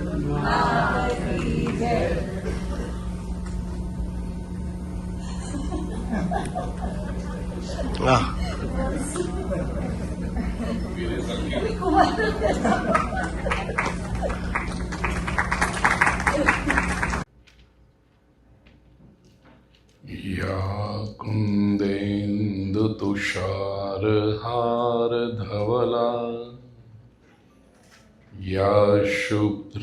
या कुन्देन्दुतुषारहारधवला या शुभ्रवस्त्रावृता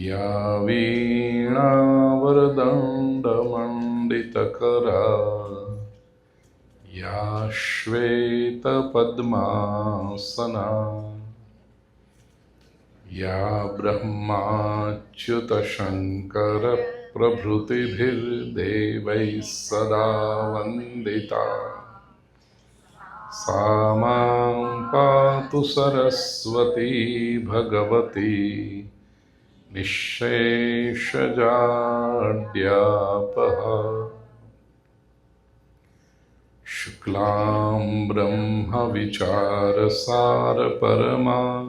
या वीणावरदण्डमण्डितकरा या श्वेतपद्मासना या ब्रह्माच्युतशङ्करप्रभृतिभिर्देवैः सदा वन्दिता सा मां पातु सरस्वती भगवती निःशेषजाड्यापहा। शुक्लां ब्रह्मविचारसारपरमां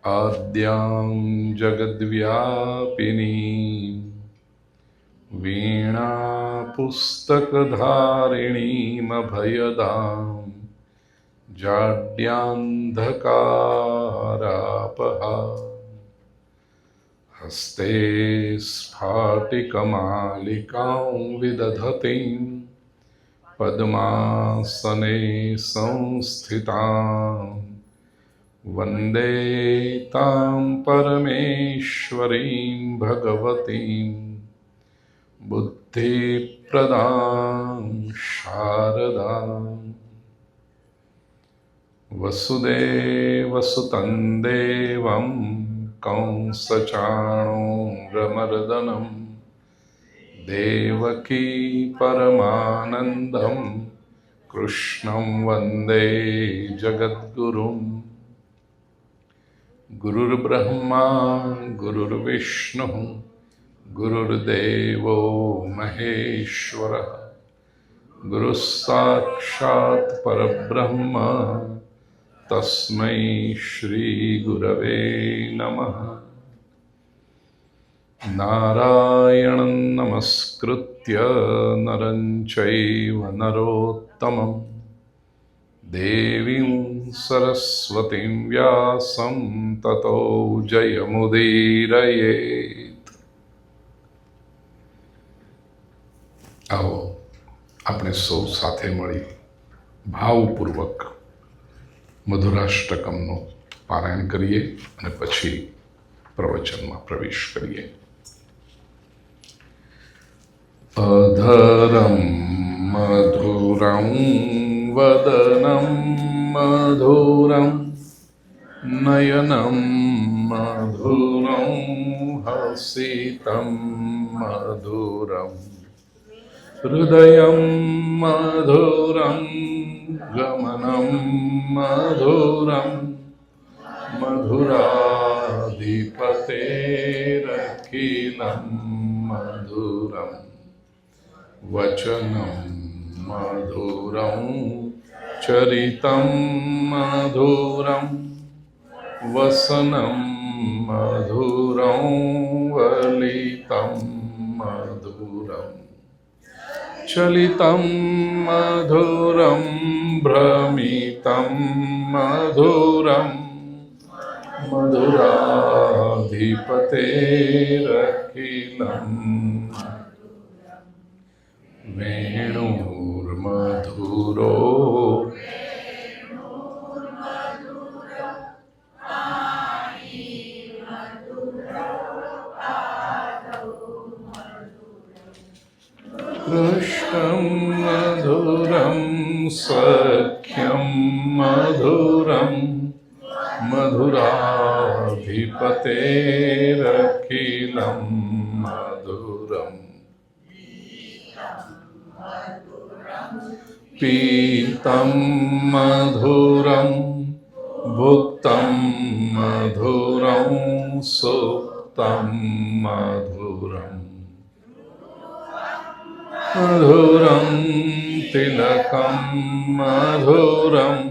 आद्यां जगद्व्यापिनीं वीणापुस्तकधारिणीमभयदां जाड्यान्धकारापहा। हस्ते स्फाटिकमालिकां विदधतीं पद्मासने संस्थितां वन्दे तां परमेश्वरीं भगवतीं बुद्धिप्रदां शारदाम्। वसुदेवसुतं देवं कंसचाणूरमर्दनं देवकी परमानन्दं कृष्णं वन्दे जगद्गुरुम्। गुरुर्ब्रह्मा गुरुर्विष्णुः गुरुर्देवो महेश्वरः गुरुः साक्षात् परब्रह्म तस्मै श्रीगुरवे नमः। नारायणं नमस्कृत्य नरं चैव नरोत्तमं देवीं सरस्वतीं व्यासं ततो जयमुदीरयेत्। आओ આપણે સૌ સાથે મળી ભાવપૂર્વક મધુરાષ્ટકમનું પારાયણ કરીએ અને પછી પ્રવચનમાં પ્રવેશ કરીએ. અધરમ મધુરં વદનમ મધુરમ નયનમ મધુરં હસિતમ મધુરમ હૃદયં મધુરં ગમनं મધુરં મધુરાધિપતેરખિलं મધુરં વચनं મધુરં ચરિतं મધુરં વસनं મધુરં વલિतं મધુરં चलितं मधुरं भ्रमितं मधुरं मधुराधिपतेरखिलं वेणुर्मधुरो कृष्णं मधुरं सख्यं मधुरं मधुराधिपतेरखिलं मधुरं पीतं मधुरं भुक्तं मधुरं सुप्तं मधुरम् मधुरं तिलकं मधुरं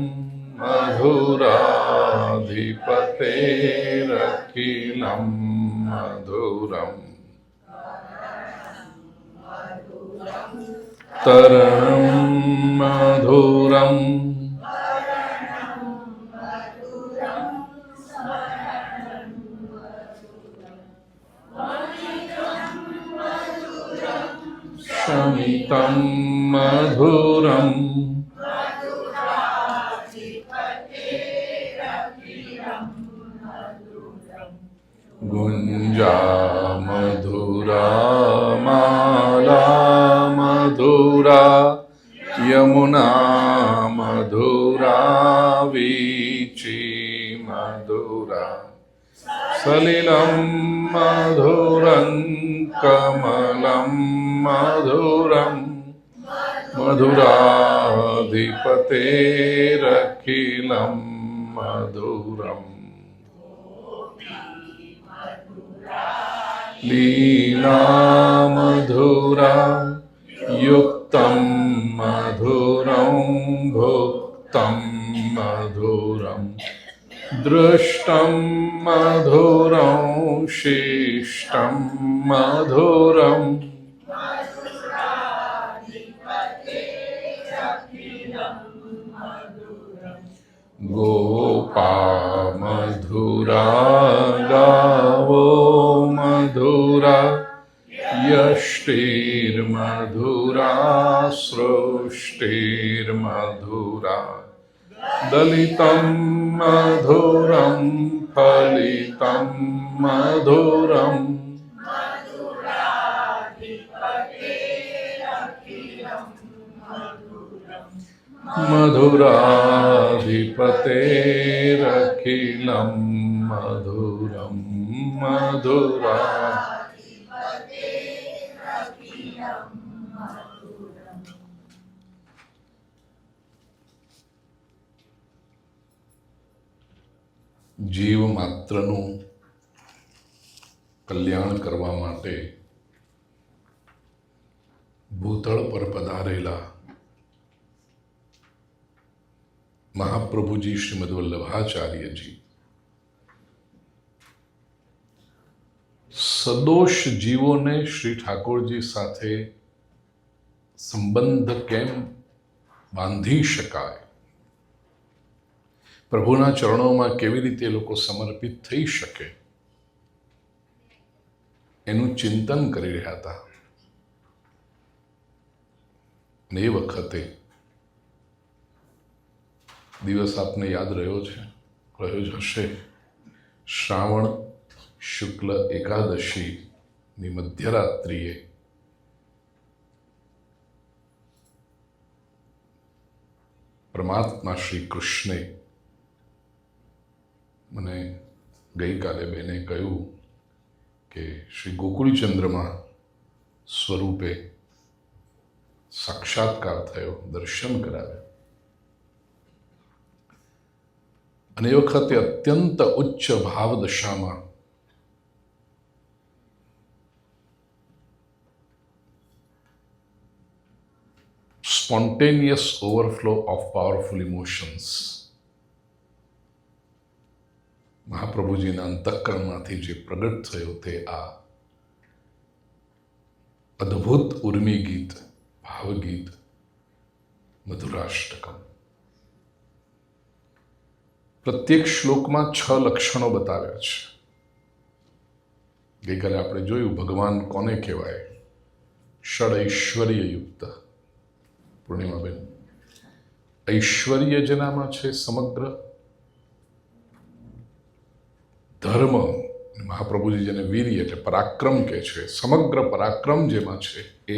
मधुराधिपतेरखिलं मधुरम् तरणं मधुरम् शमितं मधुरम् गुञ्जा मधुरा माला मधुरा यमुना मधुरा वीची मधुरा सलिलं मधुरं कमलं मधुरं मधुराधिपतेरखिलं मधुरम् लीला मधुरा युक्तं मधुरं भुक्तं मधुरं दृष्टं मधुरं शिष्टं मधुरम् गोपा मधुरा गावो मधुरा यष्टिर्मधुरा सृष्टिर्मधुरा दलितं मधुरं फलितं मधुरम् मधुराधिपतेरखिलं मधुरं मधुरा જીવ માત્રનું કલ્યાણ કરવા માટે ભૂતળ પર પધારેલા महाप्रभुजी श्रीमद वल्लभाचार्य जी सदोष जीवों ने श्री ठाकुर जी साथे संबंध केम बांधी शकाय प्रभुना चरणों में केवी रीते लोग समर्पित थई शके एनु चिंतन करी रह्या था ने ए वखते दिवस आपने याद रह्यो ज हशे श्रावण शुक्ल एकादशी नी मध्यरात्रिए परमात्मा श्री कृष्णे मने गई काले बेने कहूं कि श्री गोकुलचंद्रमा स्वरूपे साक्षात्कार थयो दर्शन करावे અને એ વખતે અત્યંત ઉચ્ચ ભાવ દશામાં spontaneous overflow of powerful emotions મહાપ્રભુજીના અંતઃકરણમાંથી જે પ્રગટ થયો તે આ અદ્ભુત ઉર્મી ગીત ભાવગીત મધુરાષ્ટકમ प्रत्येक श्लोक में 6 लक्षणों बताव्या छे। गई काले आपणे जोयुं भगवान कोने कहेवाय षड ऐश्वर्य युक्त पूर्णिमाबेन ऐश्वर्य जेनामां छे समग्र धर्म महाप्रभुजी जेने वीर्य एटले पराक्रम कहे छे समग्र पराक्रम जेमां छे ए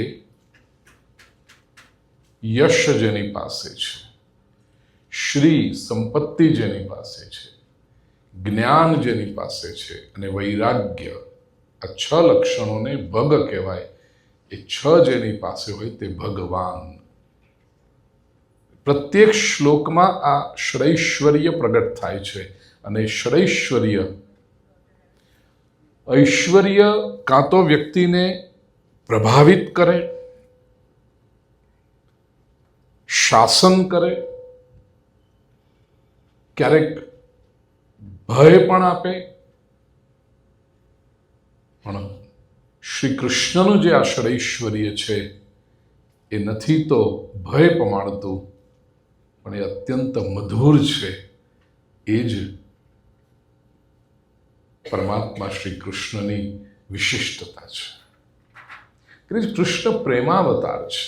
यश जेनी पासे छे श्री संपत्ति जेनी पासे छे ज्ञान जेनी पासे छे अने वैराग्य आ 6 लक्षणों ने भग कहेवाय ए 6 जेनी पासे होय ते भगवान प्रत्येक श्लोक में आ षडैश्वर्य प्रगट थाय छे अने षडैश्वर्य ऐश्वर्य कां तो व्यक्ति ने प्रभावित करे शासन करे ક્યારેક ભય પણ આપે, પણ શ્રી કૃષ્ણનું જે આ ષડૈશ્વર્ય છે એ નથી તો ભય પમાડતું, પણ એ અત્યંત મધુર છે. એ જ પરમાત્મા શ્રી કૃષ્ણની વિશિષ્ટતા છે. કૃષ્ણ પ્રેમાવતાર છે.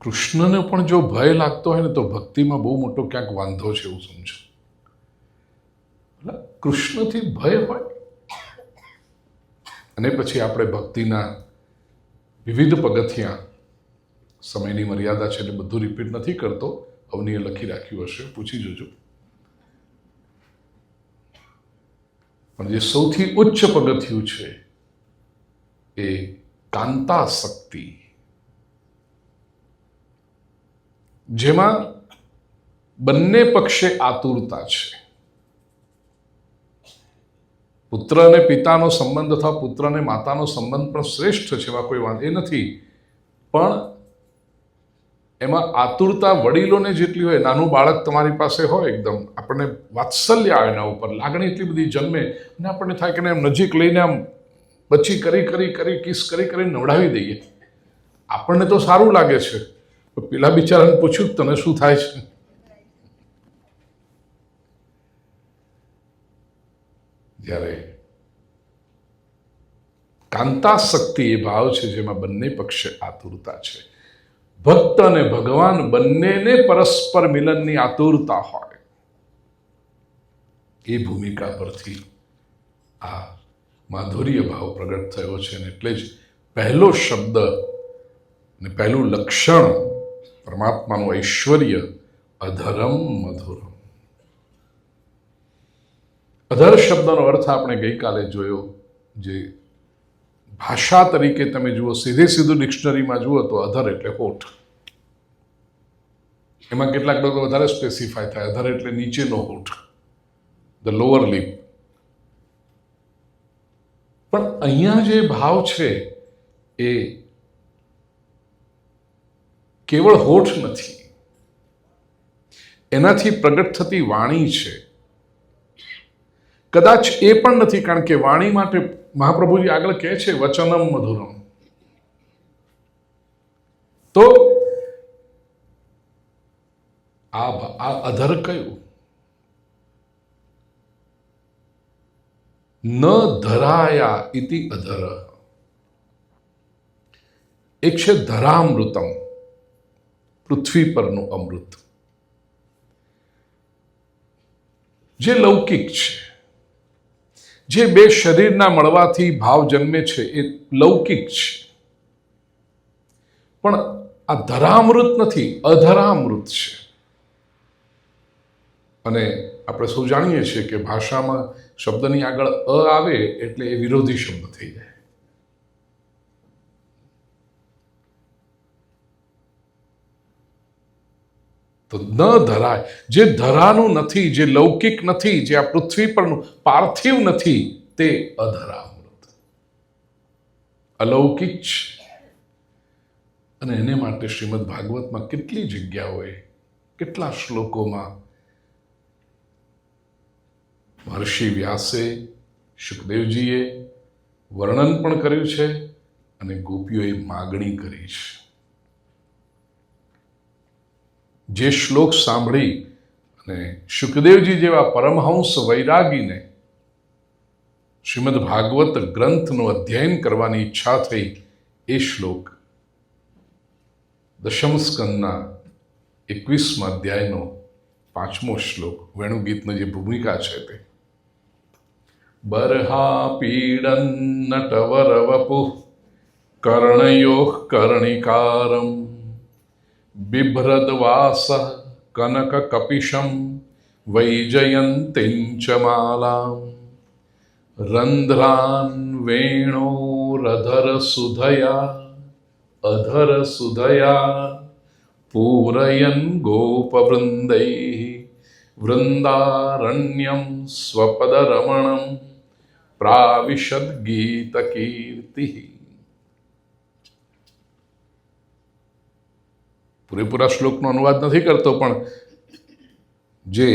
કૃષ્ણને પણ જો ભય લાગતો હોય ને તો ભક્તિમાં બહુ મોટો ક્યાંક વાંધો છે એવું સમજો. કૃષ્ણથી ભય હોય અને પછી આપણે ભક્તિના વિવિધ પગથિયાં, સમયની મર્યાદા છે એટલે બધું રિપીટ નથી કરતો, અવનીએ લખી રાખ્યું હશે, પૂછી જોજો. પણ જે સૌથી ઉચ્ચ પગથિયું છે એ કાંતાસક્તિ, જેમાં બંને પક્ષે આતુરતા છે. પુત્ર અને પિતાનો સંબંધ અથવા પુત્ર અને માતાનો સંબંધ પણ શ્રેષ્ઠ છે, એમાં કોઈ વાંધો નથી, પણ એમાં આતુરતા વડીલોને જેટલી હોય, નાનું બાળક તમારી પાસે હોય, એકદમ આપણને વાત્સલ્ય આવે એના ઉપર, લાગણી એટલી બધી જન્મે અને આપણને થાય કે એમ નજીક લઈને આમ બચ્ચી કરી કિસ કરી નવડાવી દઈએ. આપણને તો સારું લાગે છે, પેલા બિચારાને પૂછ્યું તને શું થાય છે? જ્યારે કાંતાસક્તિ એ ભાવ છે જેમાં બંને પક્ષે આતુરતા છે. ભક્ત અને ભગવાન બંનેને પરસ્પર મિલનની આતુરતા હોય, એ ભૂમિકા પરથી આ માધુર્ય ભાવ પ્રગટ થયો છે. અને એટલે જ પહેલો શબ્દ અને પહેલું લક્ષણ પરમાત્માનું ઐશ્વર્ય, અધરમ મધુરમ. અધર શબ્દનો અર્થ આપણે ગઈકાલે જોયો. જે ભાષા તરીકે તમે જુઓ, સીધું ડિક્શનરીમાં જુઓ તો અધર એટલે હોઠ. એમાં કેટલાક લોકો વધારે સ્પેસિફાય થાય, અધર એટલે નીચેનો હોઠ, ધ લોઅર લિપ. પણ અહીંયા જે ભાવ છે એ કેવળ હોઠ નથી, એનાથી પ્રગટ થતી વાણી છે. કદાચ એ પણ નથી, કારણ કે વાણી માટે મહાપ્રભુજી આગળ કહે છે વચનમ મધુરમ. તો આ અધર કયું? ન ધરાયા ઇતિ અધર. એક છે ધરામૃતમ, પૃથ્વી પરનું અમૃત, જે લૌકિક છે, જે બે શરીરના મળવાથી ભાવ જન્મે છે એ લૌકિક છે. પણ આ ધરામૃત નથી, અધરામૃત છે. અને આપણે સૌ જાણીએ છીએ કે ભાષામાં શબ્દની આગળ અ આવે એટલે એ વિરોધી શબ્દ થઈ જાય. તો ન ધરાય, જે ધરાનું નથી, જે લૌકિક નથી, જે આ પૃથ્વી પરનું પાર્થિવ નથી, તે અધરામૃત, અલૌકિક છે. અને એને માટે શ્રીમદ ભાગવતમાં કેટલી જગ્યાઓએ, કેટલા શ્લોકોમાં મહર્ષિ વ્યાસે, શુકદેવજીએ વર્ણન પણ કર્યું છે અને ગોપીઓએ માગણી કરી છે. જે શ્લોક સાંભળી અને શુકદેવજી જેવા પરમહંસ વૈરાગીને શ્રીમદ ભાગવત ગ્રંથનું અધ્યયન કરવાની ઈચ્છા થઈ, એ શ્લોક દશમ સ્કંદના 21મા અધ્યાયનો 5મો શ્લોક, વેણુગીતની જે ભૂમિકા છે તે બર્હા પીડન નટવર વપુ કર્ણયોઃ કર્ણિકારમ બિભ્રદવાસ કનક કપિશમ વૈજયંતીં ચ માલામ રંધ્રાન વેણોરધર સુધયા પૂરયન ગોપવૃંદૈઃ વૃંદારણ્યમ સ્વપદરમણમ પ્રાવિશદ ગીતકીર્તિઃ. પૂરેપૂરા શ્લોકનો અનુવાદ નથી કરતો, પણ જે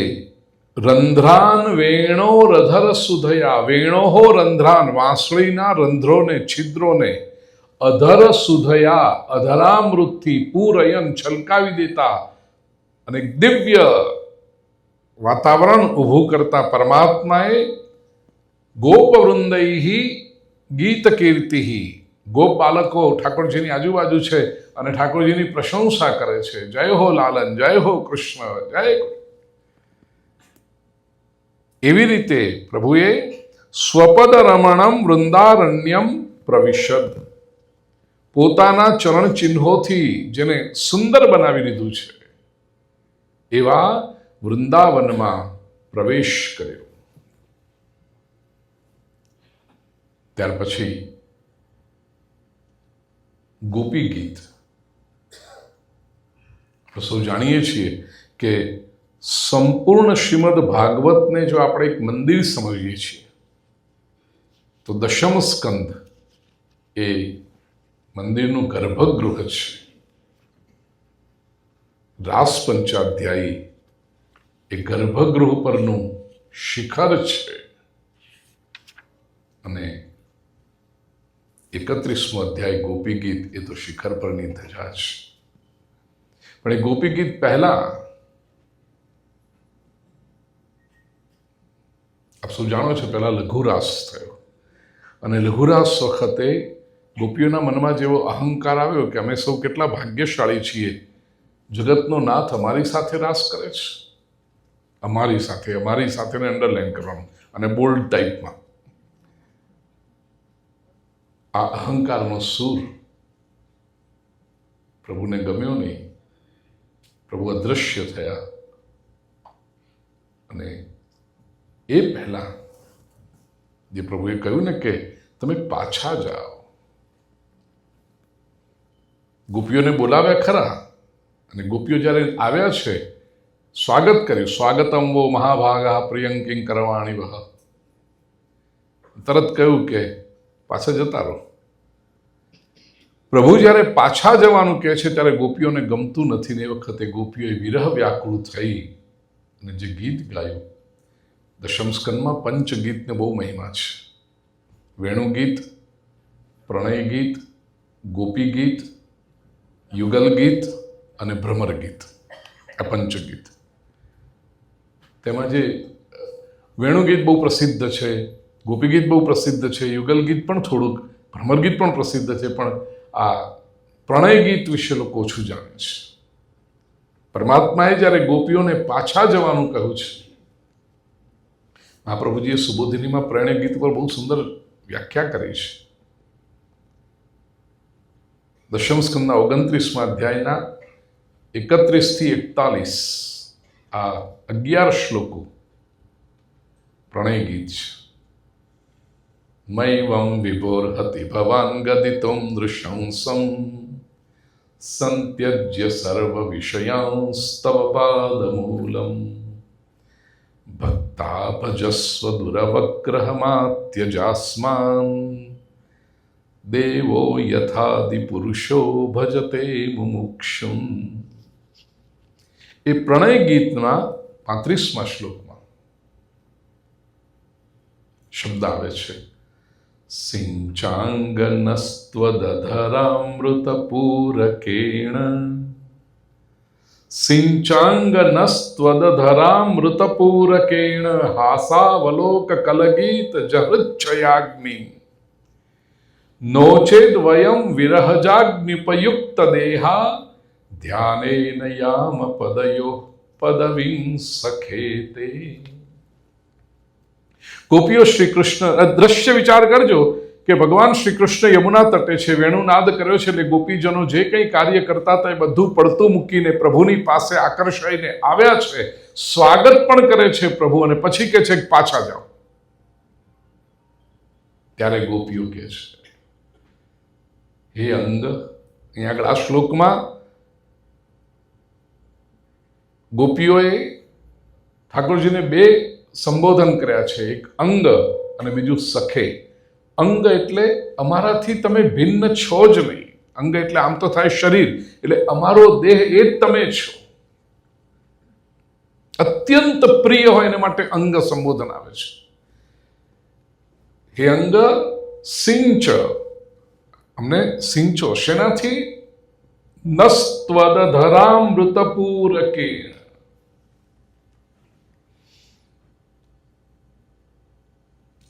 રંધ્રાન વેણો રધર સુધયા, વેણોહો રંધ્રાન, વાંસળીના રંધ્રોને, છિદ્રોને, અધર સુધયા, અધરામૃતથી પૂરયન, છલકાવી દેતા અને દિવ્ય વાતાવરણ ઊભું કરતા પરમાત્માએ ગોપવૃંદૈ ગીત કીર્તિ, ગોપ બાળકો ઠાકોરજીની આજુબાજુ છે અને ઠાકોરજીની પ્રશંસા કરે છે. જય હો લાલન, જય હો કૃષ્ણ, જય. એવી રીતે પ્રભુએ સ્વપદ રમણમ વૃંદારણ્યમ પ્રવિશદ, પોતાના ચરણ ચિહ્નોથી જેને સુંદર બનાવી દીધું છે એવા વૃંદાવનમાં પ્રવેશ કર્યો. ત્યાર પછી ગોપી ગીત. સૌ જાણીએ છીએ કે સંપૂર્ણ શ્રીમદ ભાગવતને જો આપણે એક મંદિર સમજીએ છીએ તો દશમ સ્કંદ એ મંદિરનું ગર્ભગૃહ છે. રાસ પંચાધ્યાયી એ ગર્ભગૃહ પરનું શિખર છે અને 31મો અધ્યાય ગોપી ગીત એ તો શિખર પરની ધજા છે. પણ એ ગોપી ગીત પહેલા આપ સૌ જાણો છો, પહેલા લઘુરાસ થયો અને લઘુરાસ વખતે ગોપીઓના મનમાં જેવો અહંકાર આવ્યો કે અમે સૌ કેટલા ભાગ્યશાળી છીએ, જગતનો નાથ અમારી સાથે રાસ કરે છે. અમારી સાથેને અંડરલાઈન કરવાનું અને બોલ્ડ ટાઈપમાં. આ અહંકારનો સૂર પ્રભુને ગમ્યો નહીં. પ્રભુ અદૃશ્ય થયા અને એ પહેલા જે પ્રભુએ કહ્યું ને કે તમે પાછા જાઓ. ગોપીઓને બોલાવ્યા ખરા અને ગોપીઓ જ્યારે આવ્યા છે સ્વાગત કર્યું. સ્વાગતમ વો મહાભાગા પ્રિયંકિં કરવાણી વહ. તરત કહ્યું કે પાછા જતા રહો. પ્રભુ જ્યારે પાછા જવાનું કહે છે ત્યારે ગોપીઓને ગમતું નથી ને એ વખતે ગોપીઓએ વિરહ વ્યાકુળ થઈ અને જે ગીત ગાયું. દશમ સ્કંદમાં પંચગીતને બહુ મહિમા છે. વેણુ ગીત, પ્રણય ગીત, ગોપી ગીત, યુગલ ગીત અને ભ્રમર ગીત, આ પંચગીત. તેમાં જે વેણુ ગીત બહુ પ્રસિદ્ધ છે, ગોપી ગીત બહુ પ્રસિદ્ધ છે, યુગલ ગીત પણ થોડુંક, ભ્રમર ગીત પણ પ્રસિદ્ધ છે, પણ આ પ્રણય ગીત વિશે લોકો ઓછું જાણે છે. પરમાત્માએ જ્યારે ગોપીઓને પાછા જવાનું કહ્યું છે, મહાપ્રભુજીએ સુબોધિનીમાં પ્રણય ગીત પર બહુ સુંદર વ્યાખ્યા કરી છે. દશમ સ્કંદના 29મા અધ્યાયના 31 થી 41 આ 11 શ્લોકો પ્રણય ગીત છે. મૈવં વિભોર્હતિ ભવાન ગદિતોમ દૃશંસમ સંત્યજ્ય સર્વ વિષયાંસ્તવ પાદમૂલમ ભક્તા ભજસ્વ દુરવગ્રહમાત્યજાસ્માન દેવો યથાદિ પુરુષો ભજતે મુમુક્ષુમ. એ પ્રણય ગીતના 35મા શ્લોકમાં શબ્દ આવે છે સિંચાંગનસ્ત્વદધરામૃતપૂરકેણ હાસાવલોક કલગીત જહૃચ્છયાગ્નિ નોચેદ વયમ વિરહજાગ્નિપયુક્ત દેહા ધ્યાનેન યામ પદયો પદવીં સખેતે. ગોપીઓ શ્રી કૃષ્ણ દ્રશ્ય વિચાર કરજો કે ભગવાન શ્રી કૃષ્ણ યમુના તટે છે, વેણુનાદ કર્યો છે, એટલે ગોપીજનો જે કંઈ કાર્ય કરતા હતા એ બધું પડતું મૂકીને પ્રભુની પાસે આકર્ષાઈને આવ્યા છે. સ્વાગત પણ કરે છે પ્રભુ અને પછી કહે છે કે પાછા જાઓ. ત્યારે ગોપીઓ કહે છે હે અંગ. અહીંયા આગળ આ શ્લોકમાં ગોપીઓએ ઠાકોરજીને બે સંબોધન કર્યા છે, એક અંગ અને બીજું સખે. અંગ એટલે અમારાથી તમે ભિન્ન છો જ નહીં, અંગ એટલે આમ તો થાય શરીર, એટલે અમારો દેહ એ જ તમે છો. અત્યંત પ્રિય હોય એને માટે અંગ સંબોધન આવે છે. હે અંગ સિંચ, અમને સિંચો. શેનાથી? નસ્ત્વદધરામૃતપૂરકે.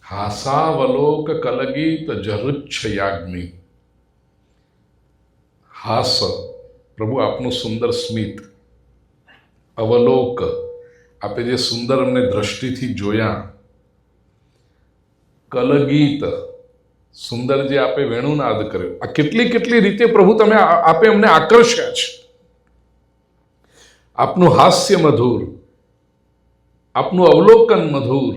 હાસાવલોક કલગીત જરુચ્છયાગ્નિ. હાસ, પ્રભુ આપનું સુંદર સ્મિત. અવલોક, આપે જે સુંદર અમને દ્રષ્ટિથી જોયા. કલગીત, સુંદર જે આપે વેણુનાદ કર્યો. આ કેટલી કેટલી રીતે પ્રભુ તમે આપે અમને આકર્ષ્યા છે. આપનું હાસ્ય મધુર, આપનું અવલોકન મધુર,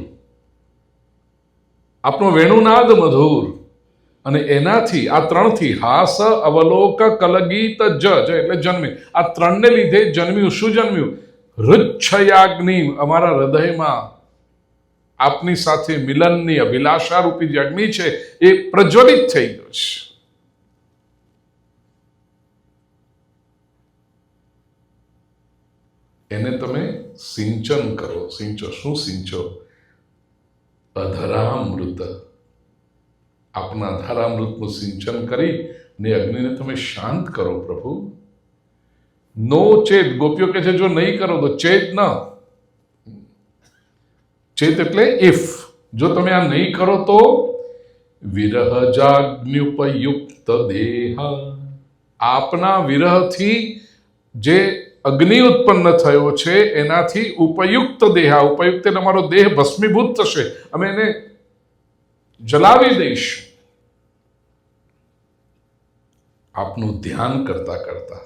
આપનો વેણુનાદ મધુર, અને એનાથી આ ત્રણથી હાસ, અવલોક, કલગીત, જ એટલે જન્મે. આ ત્રણને લીધે જન્મ્યું. શું જન્મ્યું? રુચ્છયાગ્નિ, અમારા હૃદયમાં આપની સાથે મિલનની અભિલાષા રૂપી જે અગ્નિ છે એ પ્રજ્વલિત થઈ ગયો છે. એને તમે સિંચન કરો. સિંચો. શું સિંચો? અધરામૃત. આપના અધરામૃતનું સિંચન કરી ને અગ્નિને તમે શાંત કરો પ્રભુ. નો ચેત, ગોપીઓ કહે છે જો નહીં કરો તો ચેત ન. ચેત એટલે ઇફ. જો તમે આ નહીં કરો તો વિરહજાગ્ન્યુપયુક્ત દેહ, આપના વિરહથી જે અગ્નિ ઉત્પન્ન થયો છે એનાથી ઉપયુક્ત દેહ, ઉપયુક્ત એટલે અમારો દેહ ભસ્મીભૂત થશે, અમે એને જલાવી દઈશું. આપનું ધ્યાન કરતા કરતા.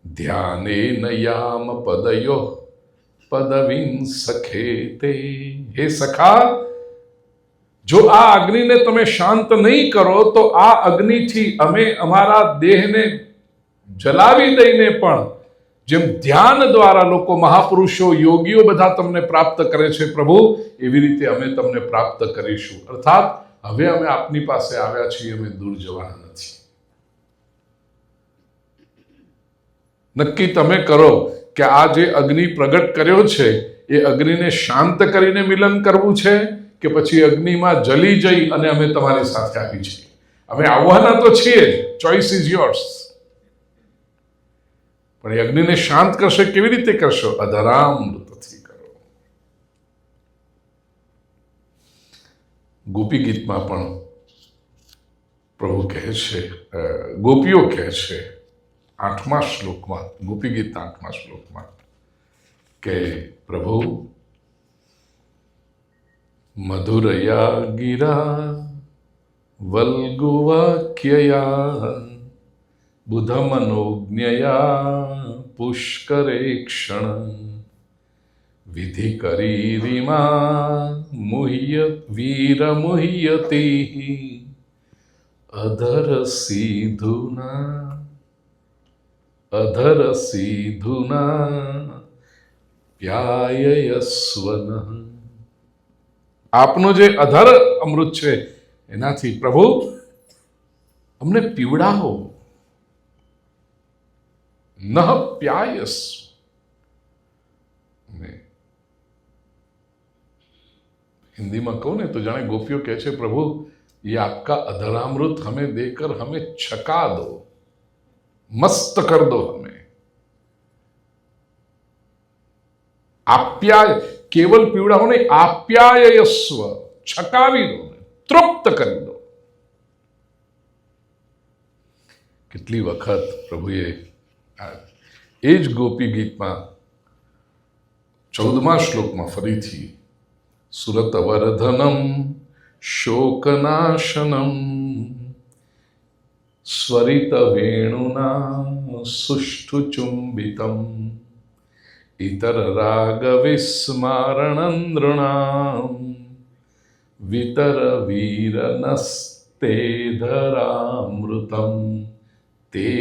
ધ્યાને નયામ પદયો પદવિન સખેતે. હે સખા, જો આ અગ્નિને તમે શાંત નહીં કરો તો આ અગ્નિથી અમે અમારા દેહને જલાવી દઈને પણ, જેમ ધ્યાન દ્વારા લોકો, મહાપુરુષો, યોગીઓ બધા તમને પ્રાપ્ત કરે છે પ્રભુ, એવી રીતે અમે તમને પ્રાપ્ત કરીશું. અર્થાત હવે અમે આપની પાસે આવ્યા છીએ, અમે દૂર જવાના નથી. નક્કી તમે કરો કે આ જે અગ્નિ પ્રગટ કર્યો છે એ અગ્નિને શાંત કરીને મિલન કરવું છે કે પછી અગ્નિમાં જલી જઈ અને અમે તમારી સાથે આવી છીએ. અમે આવવાના તો છીએ, ચોઇસ ઇઝ યોર્સ. પણ એ અગ્નિને શાંત કરશે કેવી રીતે કરશો? અધરામૃતથી કરો. ગોપી ગીતમાં પણ પ્રભુ કહે છે, ગોપીઓ કહે છે 8મા શ્લોકમાં, ગોપી ગીતના 8મા શ્લોકમાં કે પ્રભુ મધુરયા ગિરા વલ્ગુવાક્યયા બુધમનોજ્ઞયા પુષ્કરે ક્ષણ વિધિ કરીરિમા મુહ્ય વીર મુહ્યતિ અધર સિધુના પ્યાયસ્વન. આપનો જે અધર અમૃત છે એનાથી પ્રભુ અમને પીવડાવો. નહ પ્યાયસ. हिंदी में कहूं ने तो जाने गोपियों कहे छे प्रभु ये आपका अधरामृत हमें देकर हमें छका दो, मस्त कर दो हमें. आप्याय, केवल पीवड़ा हो नहीं, आप्यायस्व, छकावी दो, तृप्त कर दो. કેટલી વખત પ્રભુએ એ જ ગોપી ગીતમાં 14મા શ્લોકમાં ફરીથી સુરતવર્ધનમ શોકનાશનમ સ્વરિત વેણુના સુષ્ઠુ ચુંબિતમ ઇતર રાગ વિસ્મારણંદ્રણામ વિતર વીરનસ્તે ધરામૃતમ તે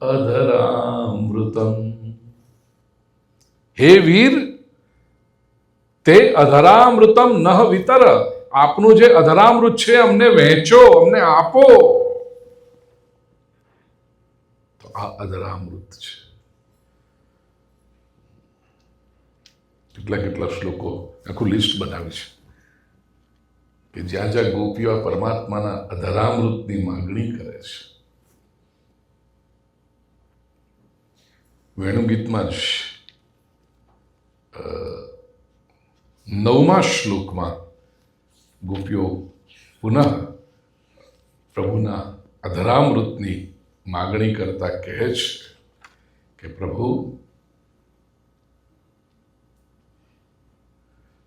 અધરામૃતમ. હે વીર, તે અધરામૃતમ નહ વિતર. આપનું જે અધરામૃત છે અમને વહેંચો, અમને આપો. તો આ અધરામૃત છે. કેટલા કેટલા શ્લોકો, આખું લિસ્ટ બનાવી છે કે જ્યાં જ્યાં ગોપીઓ પરમાત્માના અધરામૃતની માગણી કરે છે. વેણુગીતમાં જ 9મા શ્લોકમાં ગોપીઓ પુનઃ પ્રભુના અધરામૃતની માગણી કરતા કહે છે કે પ્રભુ,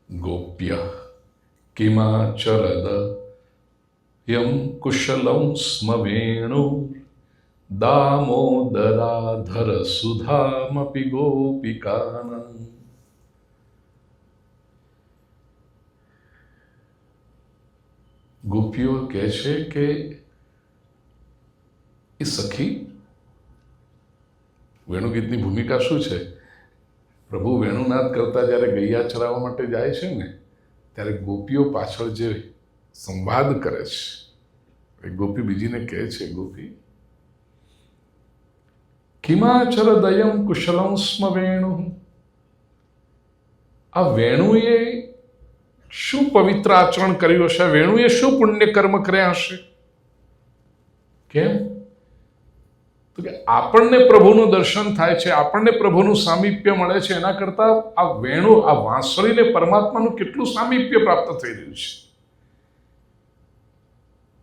ગોપ્ય કિમાચરદ યમ કુશલં સ્મ વેણુ દામોદરાધર સુધામપી ગોપિકાનં. ગોપીઓ કહે છે કે એ સખી, વેણુગીતની ભૂમિકા શું છે? પ્રભુ વેણુનાદ કરતા જ્યારે ગૈયા ચરાવવા માટે જાય છે ને, ત્યારે ગોપીઓ પાછળ જે સંવાદ કરે છે, એ ગોપી બીજીને કહે છે, ગોપી કિમાચરદયમ કુશલં સ્મ વેણુ. આ વેણુએ શું પવિત્ર આચરણ કર્યું હશે? વેણુએ શું પુણ્ય કર્મ કર્યા હશે? કેમ? તો કે આપણને પ્રભુનું દર્શન થાય છે, આપણને પ્રભુનું સામીપ્ય મળે છે, એના કરતા આ વેણુ, આ વાંસળીને પરમાત્માનું કેટલું સામીપ્ય પ્રાપ્ત થઈ રહ્યું છે.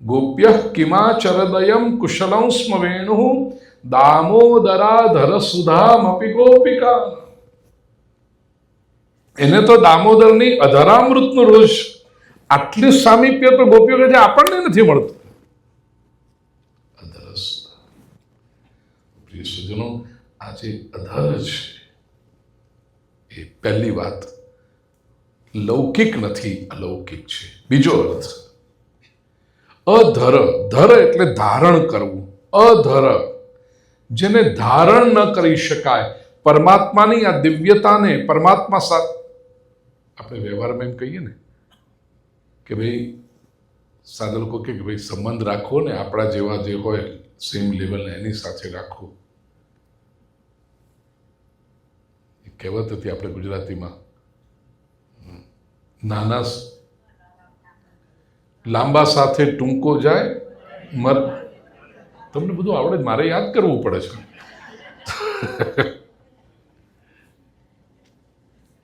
ગોપ્ય કિમાચરદયમ કુશલં સ્મ વેણુ દામોદરાધર સુધામપી ગોપિકા. એને તો દામોદરની અધરામૃતનું રોજ આટલું સામીપ્ય તો ગોપીઓ કે જે આપણને નથી મળતું. અધર સુધા. પ્રિય સજ્જનો, આ જે અધર છે એ પહેલી વાત લૌકિક નથી, અલૌકિક છે. બીજો અર્થ અધર. ધર એટલે ધારણ કરવું. અધર જેને ધારણ ન કરી શકાય, પરમાત્માની આ દિવ્યતાને, પરમાત્મા સાથે આપણે વ્યવહારમાં એમ કહીએ ને કે ભાઈ, સાદા લોકો કે ભાઈ સંબંધ રાખવો ને આપણા જેવા જે હોય સેમ લેવલને એની સાથે રાખવો. એ કહેવત હતી આપણે ગુજરાતીમાં, નાના લાંબા સાથે ટૂંકો જાય મર. તમને બધું આવડે, મારે યાદ કરવું પડે છે.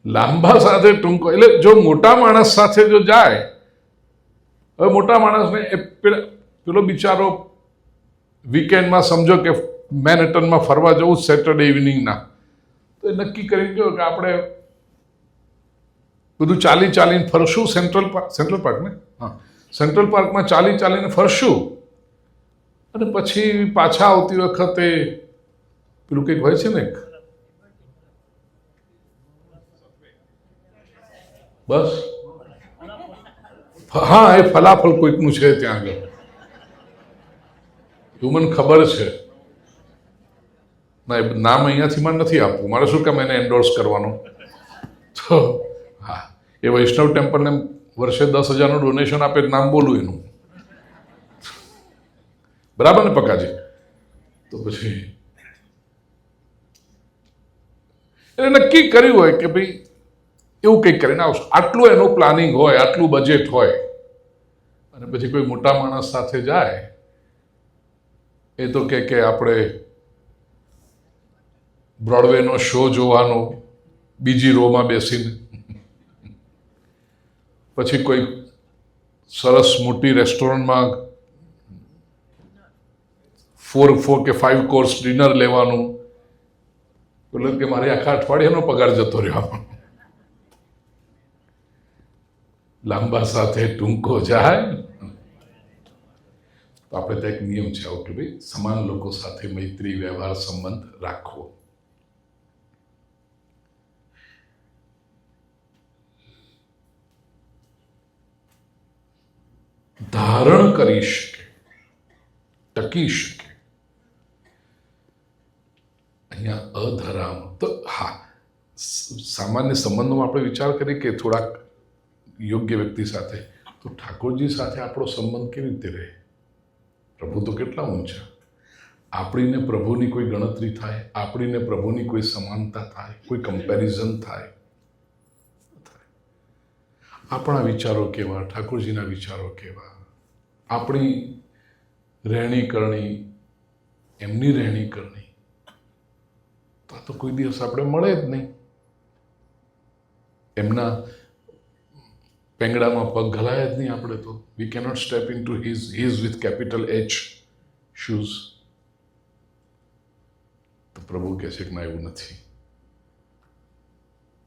લાંબા સાથે ટૂંકો એટલે જો મોટા માણસ સાથે જો જાય, હવે મોટા માણસને એ પેલો બિચારો વીકેન્ડમાં સમજો કે મેનહટનમાં ફરવા જવું સેટરડે ઇવનિંગના, તો એ નક્કી કરી ગયો કે આપણે બધું ચાલીને ફરશું સેન્ટ્રલ પાર્ક ને, હા, સેન્ટ્રલ પાર્કમાં ચાલીને ફરશું, અને પછી પાછા આવતી વખતે પેલું કંઈક હોય છે ને, બસ હા, એ ફલાફલ કોઈકનું છે ત્યાં આગળ, એવું મને ખબર છે. ના, એ નામ અહીંયાથી મને નથી આપવું, મારે શું કામ એને એન્ડોર્સ કરવાનું. તો હા, એ વૈષ્ણવ ટેમ્પલને વર્ષે 10,000નું ડોનેશન આપે, નામ બોલું એનું, બરાબર ને પકાજી? તો પછી એટલે નક્કી કર્યું હોય કે ભાઈ એવું કંઈક કરીને આવશું, આટલું એનું પ્લાનિંગ હોય, આટલું બજેટ હોય, અને પછી કોઈ મોટા માણસ સાથે જાય એ તો કે આપણે બ્રોડવેનો શો જોવાનો બીજી રોમાં બેસીને, પછી કોઈ સરસ મોટી રેસ્ટોરન્ટમાં 4 કે 5 કોર્સ ડિનર લેવાનું, એટલે કે મારે આખા અઠવાડિયાનો પગાર જતો રહ્યો. લાંબા સાથે ટૂંકો જાય. તો આપણે ત્યાં એક નિયમ છે આવો કે ભાઈ સમાન લોકો સાથે મૈત્રી, વ્યવહાર, સંબંધ રાખવો. ધારણ કરી શકે, ટકી શકે. અહીંયા અધરામ તો હા, સામાન્ય સંબંધોમાં આપણે વિચાર કરીએ કે થોડાક યોગ્ય વ્યક્તિ સાથે, તો ઠાકોરજી સાથે આપણો સંબંધ કેવી રીતે રહે? પ્રભુ તો કેટલા ઊંચા. આપણીને પ્રભુની કોઈ ગણતરી થાય, આપણીને પ્રભુની કોઈ સમાનતા થાય, કોઈ કમ્પેરિઝન થાય? આપણા વિચારો કેવા, ઠાકોરજીના વિચારો કેવા, આપણી રહેણી કરણી, એમની રહેણી કરણી, તો કોઈ દિવસ આપણે મળે જ નહીં. એમના પેંગડામાં પગ ઘલાય જ નહીં આપણે તો. વી cannot step in to his with capital H shoes. તો પ્રભુ કહે છે કે ના, એવું નથી.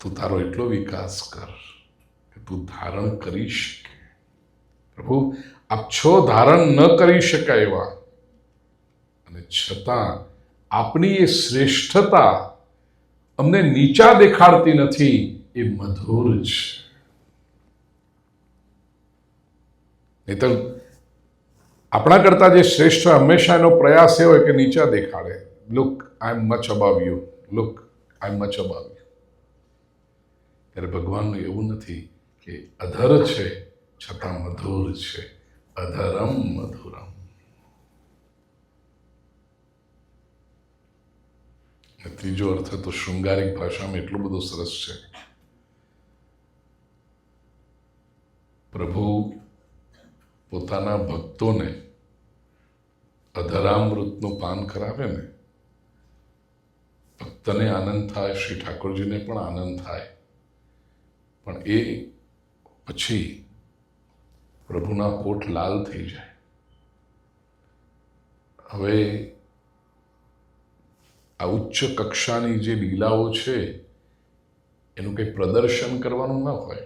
તું તારો એટલો વિકાસ કર કે તું ધારણ કરી શકે. પ્રભુ આપ છો ધારણ ન કરી શકાય એવા, અને છતાં આપણી એ શ્રેષ્ઠતા અમને નીચા દેખાડતી નથી. એ મધુર છે. નહીં તો આપણા કરતા જે શ્રેષ્ઠ હંમેશા એનો પ્રયાસ એ હોય કે નીચા દેખાડે. Look, I am much above you, look, I am much above you. ત્યારે ભગવાનનું એવું નથી કે અધર છે છતાં મધુર છે. અધરમ મધુરમ. ત્રીજો અર્થ તો શૃંગારિક ભાષામાં એટલો બધો સરસ છે. પ્રભુ પોતાના ભક્તોને અધરામૃતનું પાન કરાવે ને, ભક્તને આનંદ થાય, શ્રી ઠાકોરજીને પણ આનંદ થાય. પણ એ પછી પ્રભુના હોઠ લાલ થઈ જાય. હવે આ ઉચ્ચ કક્ષાની જે લીલાઓ છે એનું કંઈ પ્રદર્શન કરવાનું ન હોય.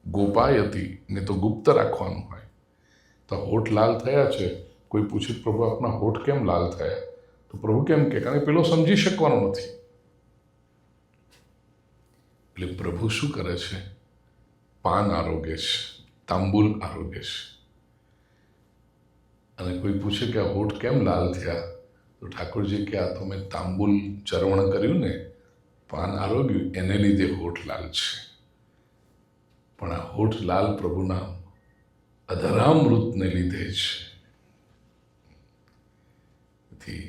ગોપાયતી ને તો ગુપ્ત રાખવાનું હોય. તો હોઠ લાલ થયા છે, કોઈ પૂછે પ્રભુ આપના હોઠ કેમ લાલ થયા? તો પ્રભુ કેમ કે કારણ કે પેલો સમજી શકવાનો નથી. એટલે પ્રભુ શું કરે છે? પાન આરોગે છે, તાંબુલ આરોગે છે. અને કોઈ પૂછે કે આ હોઠ કેમ લાલ થયા? તો ઠાકોરજી કે આ તો મેં તાંબુલ ચરવણ કર્યું ને, પાન આરોગ્યું, એને લીધે હોઠ લાલ છે. પણ આ હોઠ લાલ પ્રભુના અધરામૃતને લીધે છે. તેથી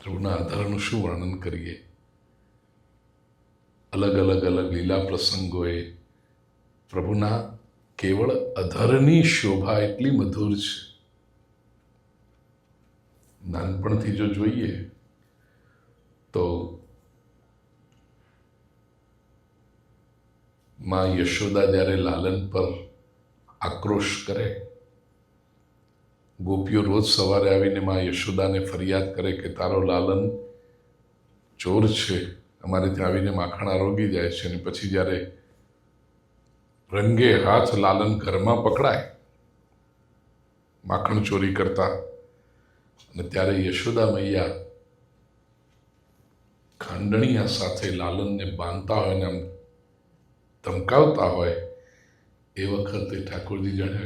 પ્રભુના અધરનું શું વર્ણન કરીએ? અલગ અલગ લીલા પ્રસંગોએ પ્રભુના કેવળ અધરની શોભા એટલી મધુર છે. નાનપણથી જો જોઈએ તો માં યશોદા જ્યારે લાલન પર આક્રોશ કરે, ગોપીઓ રોજ સવારે આવીને માં યશોદાને ફરિયાદ કરે કે તારો લાલન ચોર છે, અમારે ત્યાં આવીને માખણ આરોગી જાય છે. અને પછી જ્યારે રંગે હાથ લાલન ઘરમાં પકડાય માખણ ચોરી કરતા, અને ત્યારે યશોદા મૈયા ખાંડણીયા સાથે લાલનને બાંધતા હોય ને આમ ધમકાવતા હોય, એ વખતે ઠાકોરજી જાણે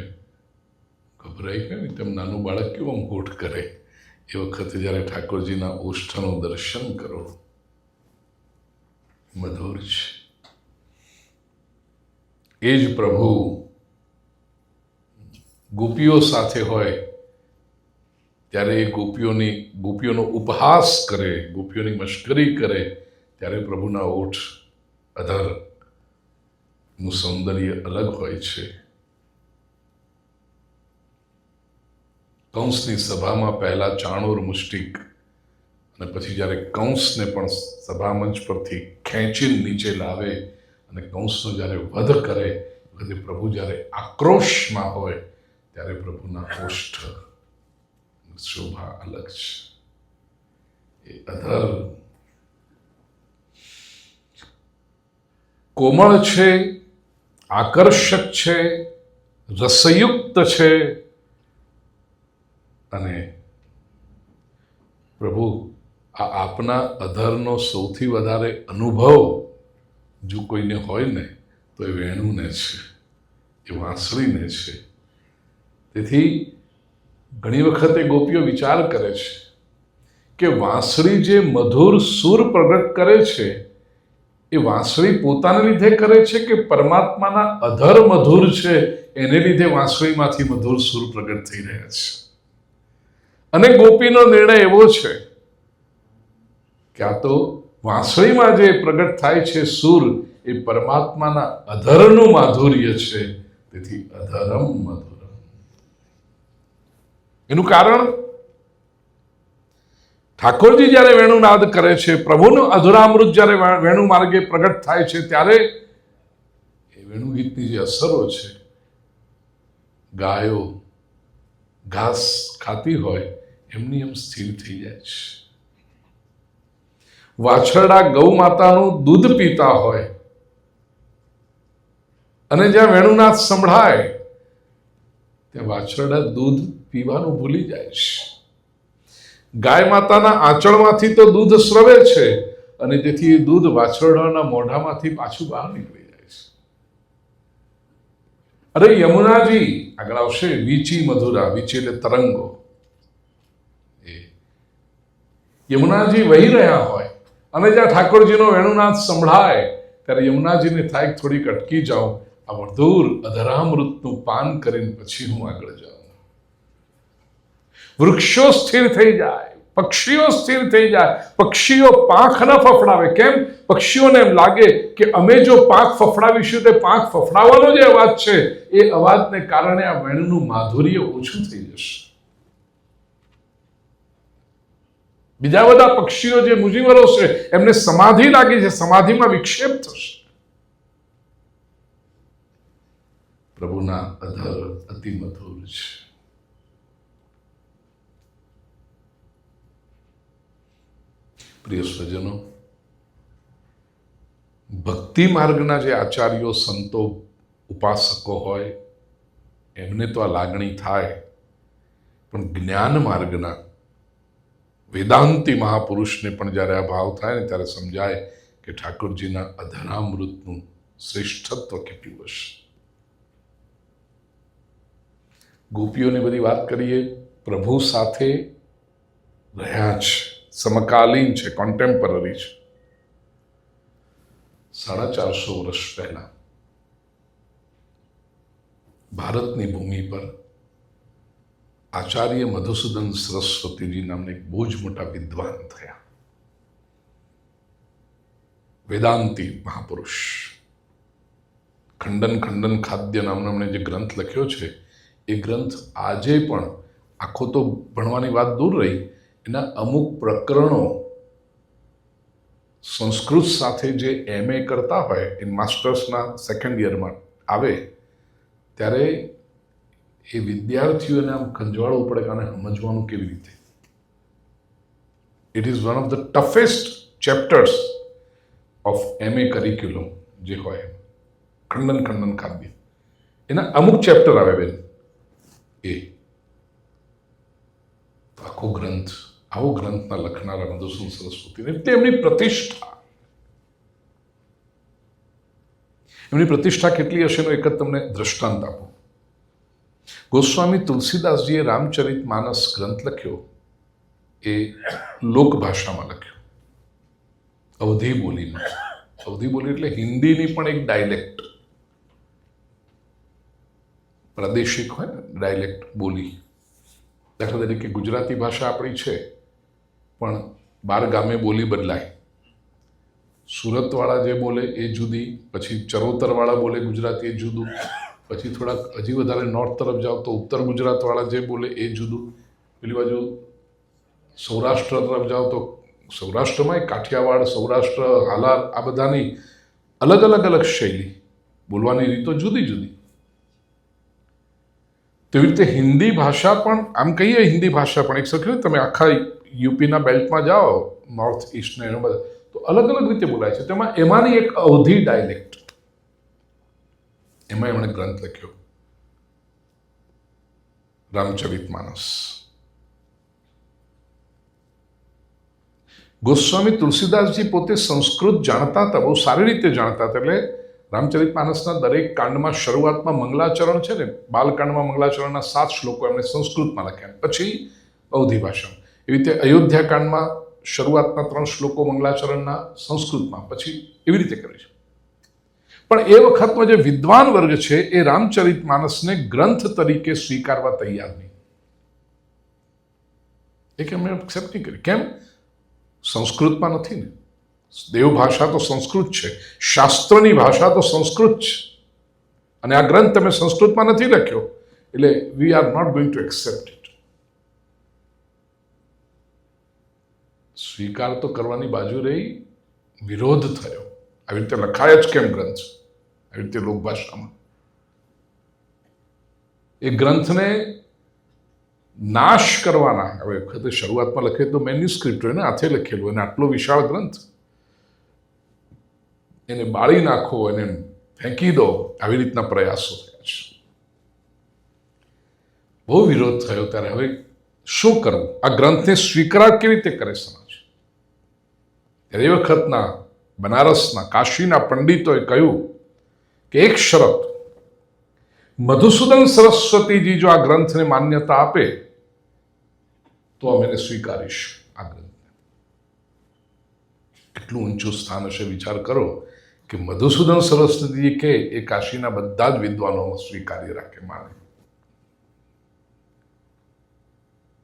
ગભરાઈ ગયો ને, તેમ નાનું બાળક કેવું આમ હોઠ કરે. એ વખતે જ્યારે ઠાકોરજીના ઓષ્ઠનું દર્શન કરો, મધુર છે. એ જ પ્રભુ ગોપીઓ સાથે હોય ત્યારે એ ગોપીઓનો ઉપહાસ કરે, ગોપીઓની મશ્કરી કરે, ત્યારે પ્રભુના ઓઠ અધરનું સૌંદર્ય અલગ હોય છે. કંસની સભામાં પહેલા ચાણૂર મુષ્ટિક, અને પછી જ્યારે કંસને પણ સભામંચ પરથી ખેંચીને નીચે લાવે અને કંસનો જ્યારે વધ કરે, વખતે પ્રભુ જ્યારે આક્રોશમાં હોય ત્યારે પ્રભુના ઓષ્ઠ શોભા અલગ છે. એ અધર કોમળ છે, આકર્ષક છે, રસયુક્ત છે. અને પ્રભુ આ આપના અધરનો સૌથી વધારે અનુભવ જો કોઈને હોય ને તો એ વેણુને છે, એ વાંસળીને છે. તેથી ઘણી વખતે ગોપીઓ વિચાર કરે છે કે વાંસળી જે મધુર સુર પ્રગટ કરે છે એ વાંસળી પોતાને લીધે કરે છે કે પરમાત્માના અધર મધુર છે એને લીધે વાંસળીમાંથી મધુર સુર પ્રગટ થઈ રહ્યા છે? અને ગોપીનો નિર્ણય એવો છે કે આ તો વાંસળીમાં જે પ્રગટ થાય છે સુર એ પરમાત્માના અધરનું માધુર્ય છે, તેથી અધરમ મધુરમ. એનું કારણ, ઠાકોરજી જ્યારે વેણુનાદ કરે છે, પ્રભુનું અધુરામૃત જ્યારે વેણુ માર્ગે પ્રગટ થાય છે, ત્યારે એ વેણુગીતની જે અસરો છે, ગાયો ઘાસ ખાતી હોય એમની એમ સ્થિર થઈ જાય છે. વાછરડા ગૌ માતાનું દૂધ પીતા હોય અને જ્યાં વેણુનાદ સંભળાય ત્યાં વાછરડા દૂધ પીવાનું ભૂલી જાય છે. ગાય માતાના આંચળમાંથી તો દૂધ સ્રવે છે અને તેથી એ દૂધ વાછરડાના મોઢામાંથી પાછું બહાર નીકળી જાય છે. અરે યમુનાજી આગળ આવશે, વીચી મધુરા, વીચી એટલે તરંગો. એ યમુનાજી વહી રહ્યા હોય અને જ્યાં ઠાકોરજીનો વેણુનાદ સંભળાય ત્યારે યમુનાજીને થાય થોડીક અટકી જાઉં, આ મધુર અધરામૃતનું પાન કરીને પછી હું આગળ જાઉં. વૃક્ષો સ્થિર થઈ જાય, પક્ષીઓ સ્થિર થઈ જાય. પક્ષીઓ પાંખ ન ફફડાવે. કેમ? પક્ષીઓને એમ લાગે કે અમે જો પાંખ ફફડાવીશું તો પાંખ ફફડાવાનો જે અવાજ છે એ અવાજને કારણે આ વેણુનું માધુર્ય ઓછું થઈ જશે. બીજા બધા પક્ષીઓ જે મુજીવરો છે એમને સમાધિ લાગી છે, સમાધિમાં વિક્ષેપ થશે. પ્રભુના અધર અતિ મધુર છે. પ્રિય સ્વજનો, ભક્તિ માર્ગના જે આચાર્યો, સંતો, ઉપાસકો હોય એમને તો આ લાગણી થાય, પણ જ્ઞાન માર્ગના વેદાંતી મહાપુરુષને પણ જ્યારે આ ભાવ થાય ને ત્યારે સમજાય કે ઠાકોરજીના અધરામૃતનું શ્રેષ્ઠત્વ કેટલું હશે. ગોપીઓની બધી વાત કરીએ, પ્રભુ સાથે રહ્યા છે, સમકાલીન છે, કોન્ટેમ્પરરી છે. 450 વર્ષ પહેલા ભારતની ભૂમિ પર આચાર્ય મધુસૂદન સરસ્વતીજી નામના એક બહુ જ મોટા વિદ્વાન થયા, વેદાંતી મહાપુરુષ. ખંડન ખાદ્ય નામનો એમણે જે ગ્રંથ લખ્યો છે એ ગ્રંથ આજે પણ, આખો તો ભણવાની વાત દૂર રહી, એના અમુક પ્રકરણો સંસ્કૃત સાથે જે MA કરતા હોય, ઇન માસ્ટર્સના સેકન્ડ યરમાં આવે ત્યારે એ વિદ્યાર્થીઓને આમ ખંજવાળવું પડે કે આને સમજવાનું કેવી રીતે. It is one of the toughest chapters of MA curriculum જે હોય. ખંડન ખાદ્ય એના અમુક ચેપ્ટર આવે બેન, એ આખો ગ્રંથ, આવો ગ્રંથના લખનારા મધુસૂદન સરસ્વતીને એમની પ્રતિષ્ઠા કેટલી હશે એનો એક જ તમને દ્રષ્ટાંત આપો. ગોસ્વામી તુલસીદાસજીએ રામચરિત માનસ ગ્રંથ લખ્યો, એ લોક ભાષામાં લખ્યો, અવધી બોલીમાં. અવધી બોલી એટલે હિન્દીની પણ એક ડાયલેક્ટ, પ્રાદેશિક હોય ને ડાયલેક્ટ બોલી. દાખલા તરીકે ગુજરાતી ભાષા આપણી છે, પણ 12 ગામે બોલી બદલાય. સુરતવાળા જે બોલે એ જુદી, પછી ચરોતરવાળા બોલે ગુજરાતી એ જુદું, પછી થોડાક હજી વધારે નોર્થ તરફ જાઓ તો ઉત્તર ગુજરાતવાળા જે બોલે એ જુદું, પેલી બાજુ સૌરાષ્ટ્ર તરફ જાઓ તો સૌરાષ્ટ્રમાં કાઠિયાવાડ, સૌરાષ્ટ્ર, હાલાર, આ બધાની અલગ શૈલી, બોલવાની રીતો જુદી જુદી. તેવી રીતે હિન્દી ભાષા પણ, આમ કહીએ હિન્દી ભાષા પણ એક સરખી, તમે આખા યુપીના બેલ્ટમાં જાઓ, નોર્થ ઈસ્ટને એનો બધા, તો અલગ રીતે બોલાય છે. તેમાં એમાંની એક અવધી ડાયલેક્ટ, એમાં એમણે ગ્રંથ લખ્યો રામચરિત માનસ. ગોસ્વામી તુલસીદાસજી પોતે સંસ્કૃત જાણતા હતા, બહુ સારી રીતે જાણતા હતા, એટલે રામચરિત માનસના દરેક કાંડમાં શરૂઆતમાં મંગલાચરણ છે ને, બાલકાંડમાં મંગલાચરણના 7 શ્લોકો એમણે સંસ્કૃતમાં લખ્યા, પછી અવધી ભાષામાં. એવી રીતે અયોધ્યા કાંડમાં શરૂઆતના 3 શ્લોકો મંગલાચરણના સંસ્કૃતમાં, પછી એવી રીતે કરે છે. પણ એ વખતનો જે વિદ્વાન વર્ગ છે એ રામચરિતમાનસને ગ્રંથ તરીકે સ્વીકારવા તૈયાર નહીં. એ કે અમે એક્સેપ્ટ નહીં કરી. કેમ? સંસ્કૃતમાં નથી ને. દેવ ભાષા તો સંસ્કૃત છે, શાસ્ત્રની ભાષા તો સંસ્કૃત છે, અને આ ગ્રંથ તમે સંસ્કૃતમાં નથી લખ્યો, એટલે we are not going to accept it. સ્વીકાર તો કરવાની બાજુ રહી, વિરોધ થયો. આવી રીતે લખાય જ કેમ ગ્રંથ? આવી રીતે લોકભાષામાં એ ગ્રંથને નાશ કરવાના. હવે વખતે શરૂઆતમાં લખે તો મેન્યુસ્ક્રિપ્ટ હોય ને, હાથે લખેલું, અને આટલો વિશાળ ગ્રંથ એને બાળી નાખો, એને ફેંકી દો, આવી રીતના પ્રયાસો થયા છે. બહુ વિરોધ થયો. ત્યારે હવે શું કરવું? આ ગ્રંથને સ્વીકાર કેવી રીતે કરે સમાજ? ત્યારે એ વખતના બનારસના, કાશીના પંડિતોએ કહ્યું કે એક શરત, મધુસૂદન સરસ્વતીજી જો આ ગ્રંથને માન્યતા આપે તો અમે એને સ્વીકારીશું. આ ગ્રંથને કેટલું ઊંચું સ્થાન હશે વિચાર કરો કે મધુસૂદન સરસ્વતીજી કે એ કાશીના બધા જ વિદ્વાનો સ્વીકારી રાખે, માને.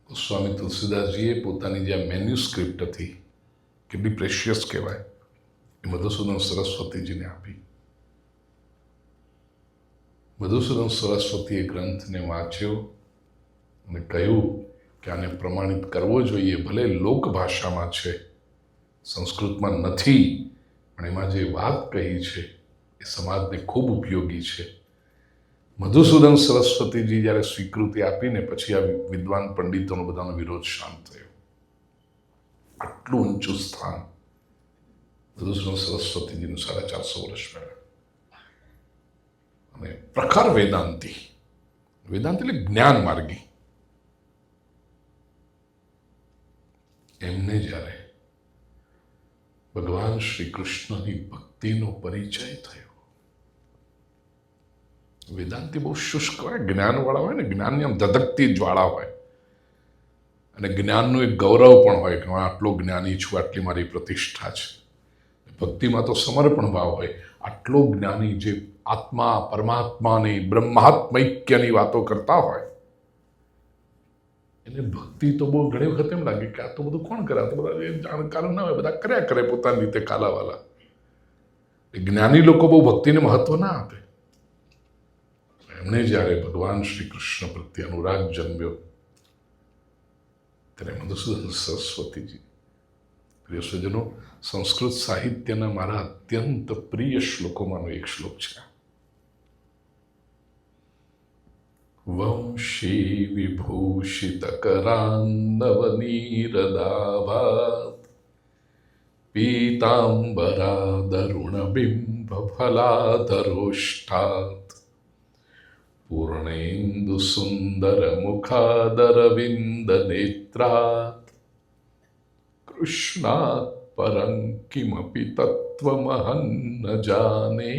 સ્વામી તુલસીદાસજીએ પોતાની જે મેન્યુસ્ક્રિપ્ટ હતી, કેટલી પ્રેશિયસ કહેવાય, એ મધુસૂદન સરસ્વતીજીને આપી. મધુસૂદન સરસ્વતીએ ગ્રંથને વાંચ્યો અને કહ્યું કે આને પ્રમાણિત કરવો જોઈએ. ભલે લોકભાષામાં છે, સંસ્કૃતમાં નથી, પણ એમાં જે વાત કહી છે એ સમાજને ખૂબ ઉપયોગી છે. મધુસૂદન સરસ્વતીજી જ્યારે સ્વીકૃતિ આપીને પછી આ વિદ્વાન પંડિતોનો બધાનો વિરોધ શાંત થયો. આટલું ઊંચું સ્થાન મધુસૂદન સરસ્વતીજીનું 450 વર્ષ પહેલા. અને પ્રખર વેદાંતી, વેદાંત એટલે જ્ઞાન માર્ગી, એમને જ્યારે ભગવાન શ્રી કૃષ્ણની ભક્તિનો પરિચય થયો. વેદાંતિ બહુ શુષ્ક હોય, જ્ઞાનવાળા હોય ને, જ્ઞાનની આમ ધધકતી જ્વાળા હોય, અને જ્ઞાનનું એક ગૌરવ પણ હોય કે હું આટલો જ્ઞાની છું, આટલી મારી પ્રતિષ્ઠા છે. ભક્તિમાં તો સમર્પણ ભાવ હોય. આટલો જ્ઞાની જે આત્મા પરમાત્માની બ્રહ્માત્મૈક્યની વાતો કરતા હોય, એને ભક્તિ તો બહુ ઘણી વખત એમ લાગે કે આ તો બધું કોણ કરે, આ તો બધા જાણકાર ના હોય, બધા કર્યા કરે પોતાની રીતે કાલાવાલા. જ્ઞાની લોકો બહુ ભક્તિને મહત્વ ના આપે. એમને જ્યારે ભગવાન શ્રી કૃષ્ણ પ્રત્યે અનુરાગ જન્મ્યો ત્યારે મધુસૂદન સરસ્વતીજી, પ્રિય સ્વજનો, સંસ્કૃત સાહિત્યના મારા અત્યંત પ્રિય શ્લોકોમાંનો એક શ્લોક છે. વંશી વિભૂષિત કરાન્નવનીરદાભાત પીતાંબરાદરુણ બિંબ ફલાધરોષ્ઠાત પૂર્ણેન્દુ સુંદર મુખાદરવિંદ નેત્રાત કૃષ્ણાત પરં કિમપી તત્વમહં ન જાને.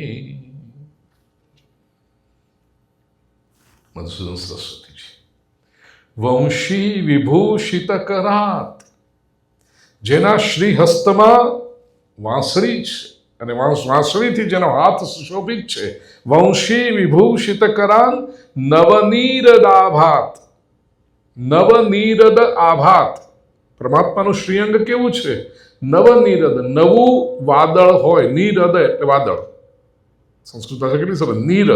મધુસૂદન સરસ્વતીજી, વંશી વિભૂષિત કરાત, જેના શ્રી હસ્તમાં વાંસળી છે અને વાંસળીથી જેનો હાથ સુશોભિત છે. વંશી વિભૂષિત કરાન નવનીરદ આભાત. નવનીરદ આભાત, પરમાત્માનું શ્રીઅંગ કેવું છે? નવનીરદ, નવું વાદળ હોય. નીરદ એટલે વાદળ. સંસ્કૃત ભાષા કેટલી સરસ. નીર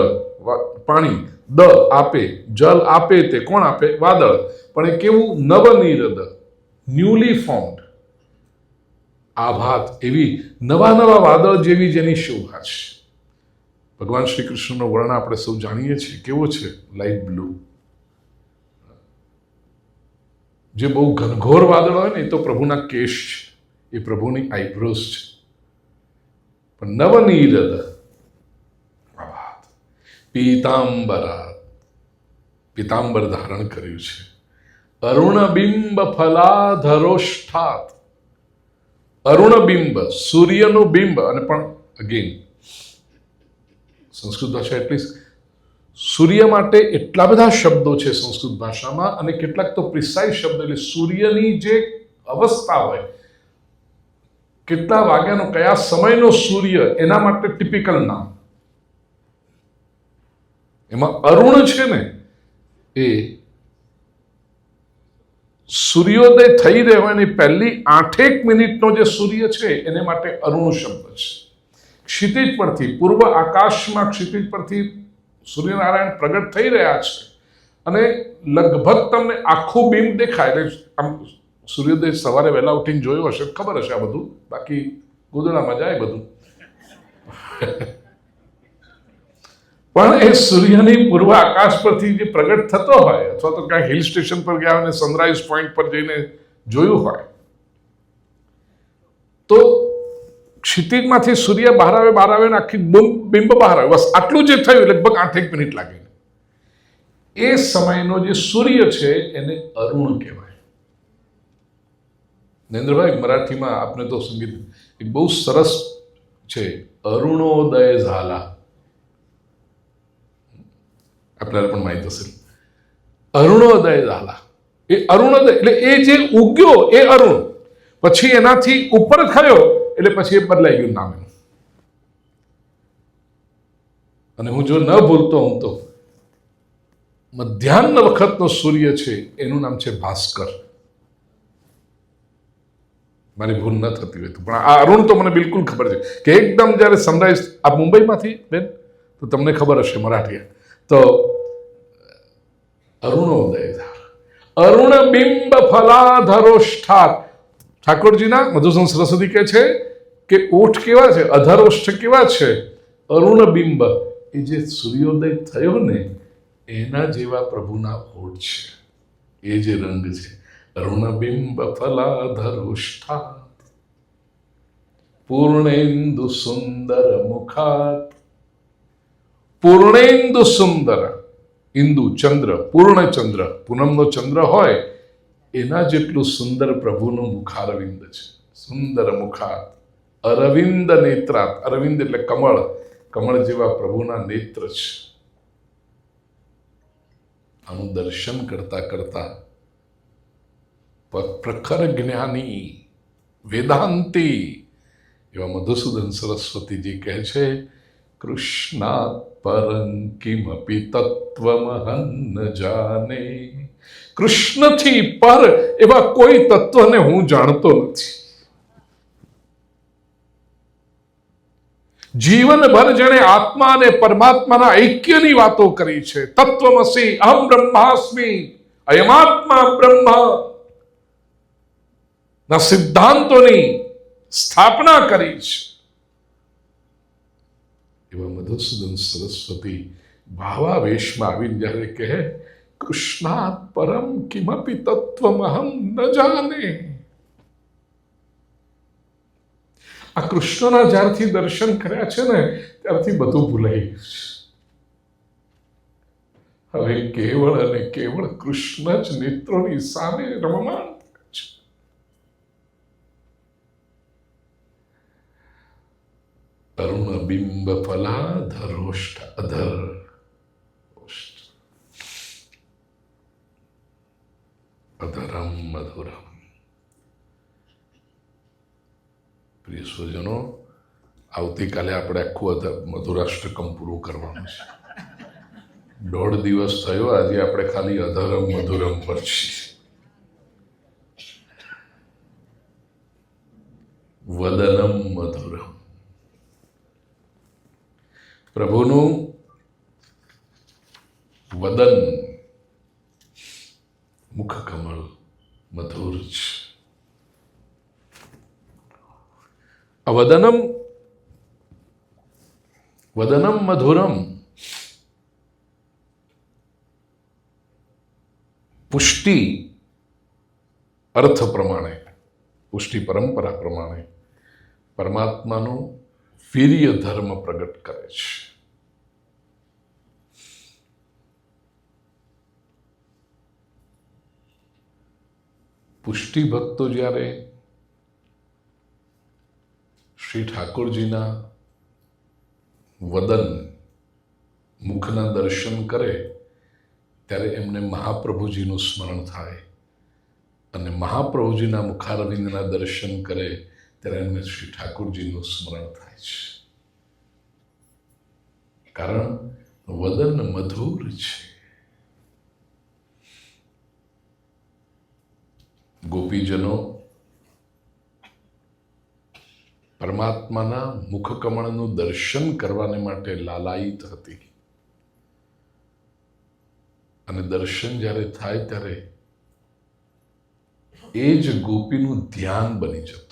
પાણી, દ આપે, જલ આપે, તે કોણ આપે? વાદળ. પણ એ કેવું? નવનીરદ, ન્યુલી ફોર્મ્ડ. આભાત, એવી નવા નવા વાદળ જેવી જેની શોભા છે. ભગવાન શ્રી કૃષ્ણનો વર્ણ આપણે સૌ જાણીએ છીએ. કેવો છે? Light blue. જે બહુ ઘનઘોર વાદળ હોય ને એ તો પ્રભુના કેશ છે, એ પ્રભુની આઈબ્રોઝ છે. પણ નવનીરદ આભાત. પીતાંબરા, પીતાંબર ધારણ કર્યું છે. અરુણબિંબ ફલાધરોષ્ઠાત. અરુણબિંબ, સૂર્યનું બિંબ. અને પણ અગેન સંસ્કૃત ભાષા એટલી, સૂર્ય માટે એટલા બધા શબ્દો છે સંસ્કૃત ભાષામાં, અને કેટલાક તો પ્રિસાઇઝ શબ્દો. એટલે સૂર્યની જે અવસ્થા હોય, કેટલા વાગ્યાનો, કયા સમયનો સૂર્ય, એના માટે ટિપિકલ નામ. એમાં અરુણ છે ને, એ સૂર્યોદય થઈ રહ્યો એની પહેલી 8 મિનિટનો જે સૂર્ય છે એને માટે અરુણ શબ્દ છે. ક્ષિતિજ પરથી, પૂર્વ આકાશમાં ક્ષિતિજ પરથી સૂર્યનારાયણ પ્રગટ થઈ રહ્યા છે અને લગભગ તમને આખું બિંબ દેખાય. એટલે આમ સૂર્યોદય સવારે વહેલા ઉઠીને જોયું હશે, ખબર હશે આ બધું, બાકી ગોદડામાં જાય બધું. પણ એ સૂર્યની પૂર્વ આકાશ પરથી જે પ્રગટ થતો હોય, અથવા તો ક્યાંક હિલ સ્ટેશન પર ગયા અને સનરાઈઝ પોઈન્ટ પર જઈને જોયું હોય, તો ક્ષિતિજમાંથી સૂર્ય બહાર આવે ને આખી બિંબ બહાર આવે. બસ આટલું જે થયું લગભગ 8 મિનિટ લાગે. એ સમયનો જે સૂર્ય છે એને અરુણ કહેવાય. નરેન્દ્રભાઈ, મરાઠીમાં આપને તો સંગીત એક બહુ સરસ છે, અરુણોદય ઝાલા. आपल्याला पण माहित असेल. अरुणोदय झाला. એ અરુણોદય એટલે એ જે ઉગ્યો એ અરુણ, પછી એનાથી ઉપર થયો એટલે પછી એ બદલાઈ ગયું નામ એનું. અને હું જો ન ભૂલતો હું તો મધ્યાહન વખતનો સૂર્ય છે એનું નામ છે ભાસ્કર. મારી ભૂલ ન થતી હોય તો. પણ આ અરુણ તો મને બિલકુલ ખબર છે કે એકદમ જ્યારે સનરાઈઝ, આ મુંબઈમાંથી બેન તો તમને ખબર હશે મરાઠી, તો અરુણોદય, અરુણ બિંબ ફલાધરોષ્ઠાત. ઠાકોરજીના મધુસૂદન સરસ્વતી કહે છે કે ઓઠ કેવા છે, અધરોષ્ઠ કેવા છે, અરુણ બિંબ. એ જે સૂર્યોદય થયો ને એના જેવા પ્રભુના ઓઠ છે, એ જે રંગ છે. અરુણ બિંબ ફલાધરોષ્ઠાત પૂર્ણેન્દુ સુંદર મુખાત. પૂર્ણેન્દુ સુંદર, ઇન્દુ ચંદ્ર, પૂર્ણ ચંદ્ર, પૂનમનો ચંદ્ર હોય એના જેટલું સુંદર પ્રભુનું મુખારવિંદ છે. સુંદર મુખાત અરવિંદ નેત્રાત. અરવિંદ એટલે કમળ, કમળ જેવા પ્રભુના નેત્ર છે. આનું દર્શન કરતા કરતા પ્રખર જ્ઞાની વેદાંતી એવા મધુસૂદન સરસ્વતીજી કહે છે, કૃષ્ણાત પરં કિમપી તત્વમહં ન જાને. કૃષ્ણથી પર એવા કોઈ તત્વને હું જાણતો નથી. જીવનભર જેણે આત્મા અને પરમાત્માના ઐક્યની વાતો કરી છે, તત્વમસી અહમ બ્રહ્માસ્મિ અયમાત્મા બ્રહ્મ ના સિદ્ધાંતોની સ્થાપના કરી છે, એવા મધુસૂદન સરસ્વતી ભાવાવેશમાં આવીને જ્યારે કહે, કૃષ્ણાત પરમ કિમપી તત્વમહં ન જાને. આ કૃષ્ણના જ્યારથી દર્શન કર્યા છે ને ત્યારથી બધું ભૂલાઈ ગયું છે. હવે કેવળ અને કેવળ કૃષ્ણ જ નેત્રોની સામે રમમાણ છે. અરુણ બિંબ ફલાધરોષ્ઠ અધર અધરમ મધુરમ. પ્રિય સ્વજનો, આવતીકાલે આપણે આખું મધુરાષ્ટકમ પૂરું કરવાનું છે. 1.5 દિવસ થયો, આજે આપણે ખાલી અધરમ મધુરમ પર છીએ. વદનમ મધુરમ. પ્રભુનું વદન, મુખકમળ મધુર છે. વદનમ વદનમ મધુરમ પુષ્ટિ અર્થ પ્રમાણે, પુષ્ટિ પરંપરા પ્રમાણે પરમાત્માનું વીર્ય ધર્મ પ્રગટ કરે છે. પુષ્ટિ ભક્તો જ્યારે શ્રી ઠાકોરજીના વદન, મુખના દર્શન કરે ત્યારે એમને મહાપ્રભુજીનું સ્મરણ થાય, અને મહાપ્રભુજીના મુખારવિંદના દર્શન કરે ત્યારે એમને શ્રી ઠાકોરજીનું સ્મરણ થાય છે. કારણ વદન મધુર છે. ગોપીજનો પરમાત્માના મુખકમળનું દર્શન કરવાને માટે લાલાયિત હતી. અને દર્શન જ્યારે થાય ત્યારે એ જ ગોપીનું ધ્યાન બની જતું.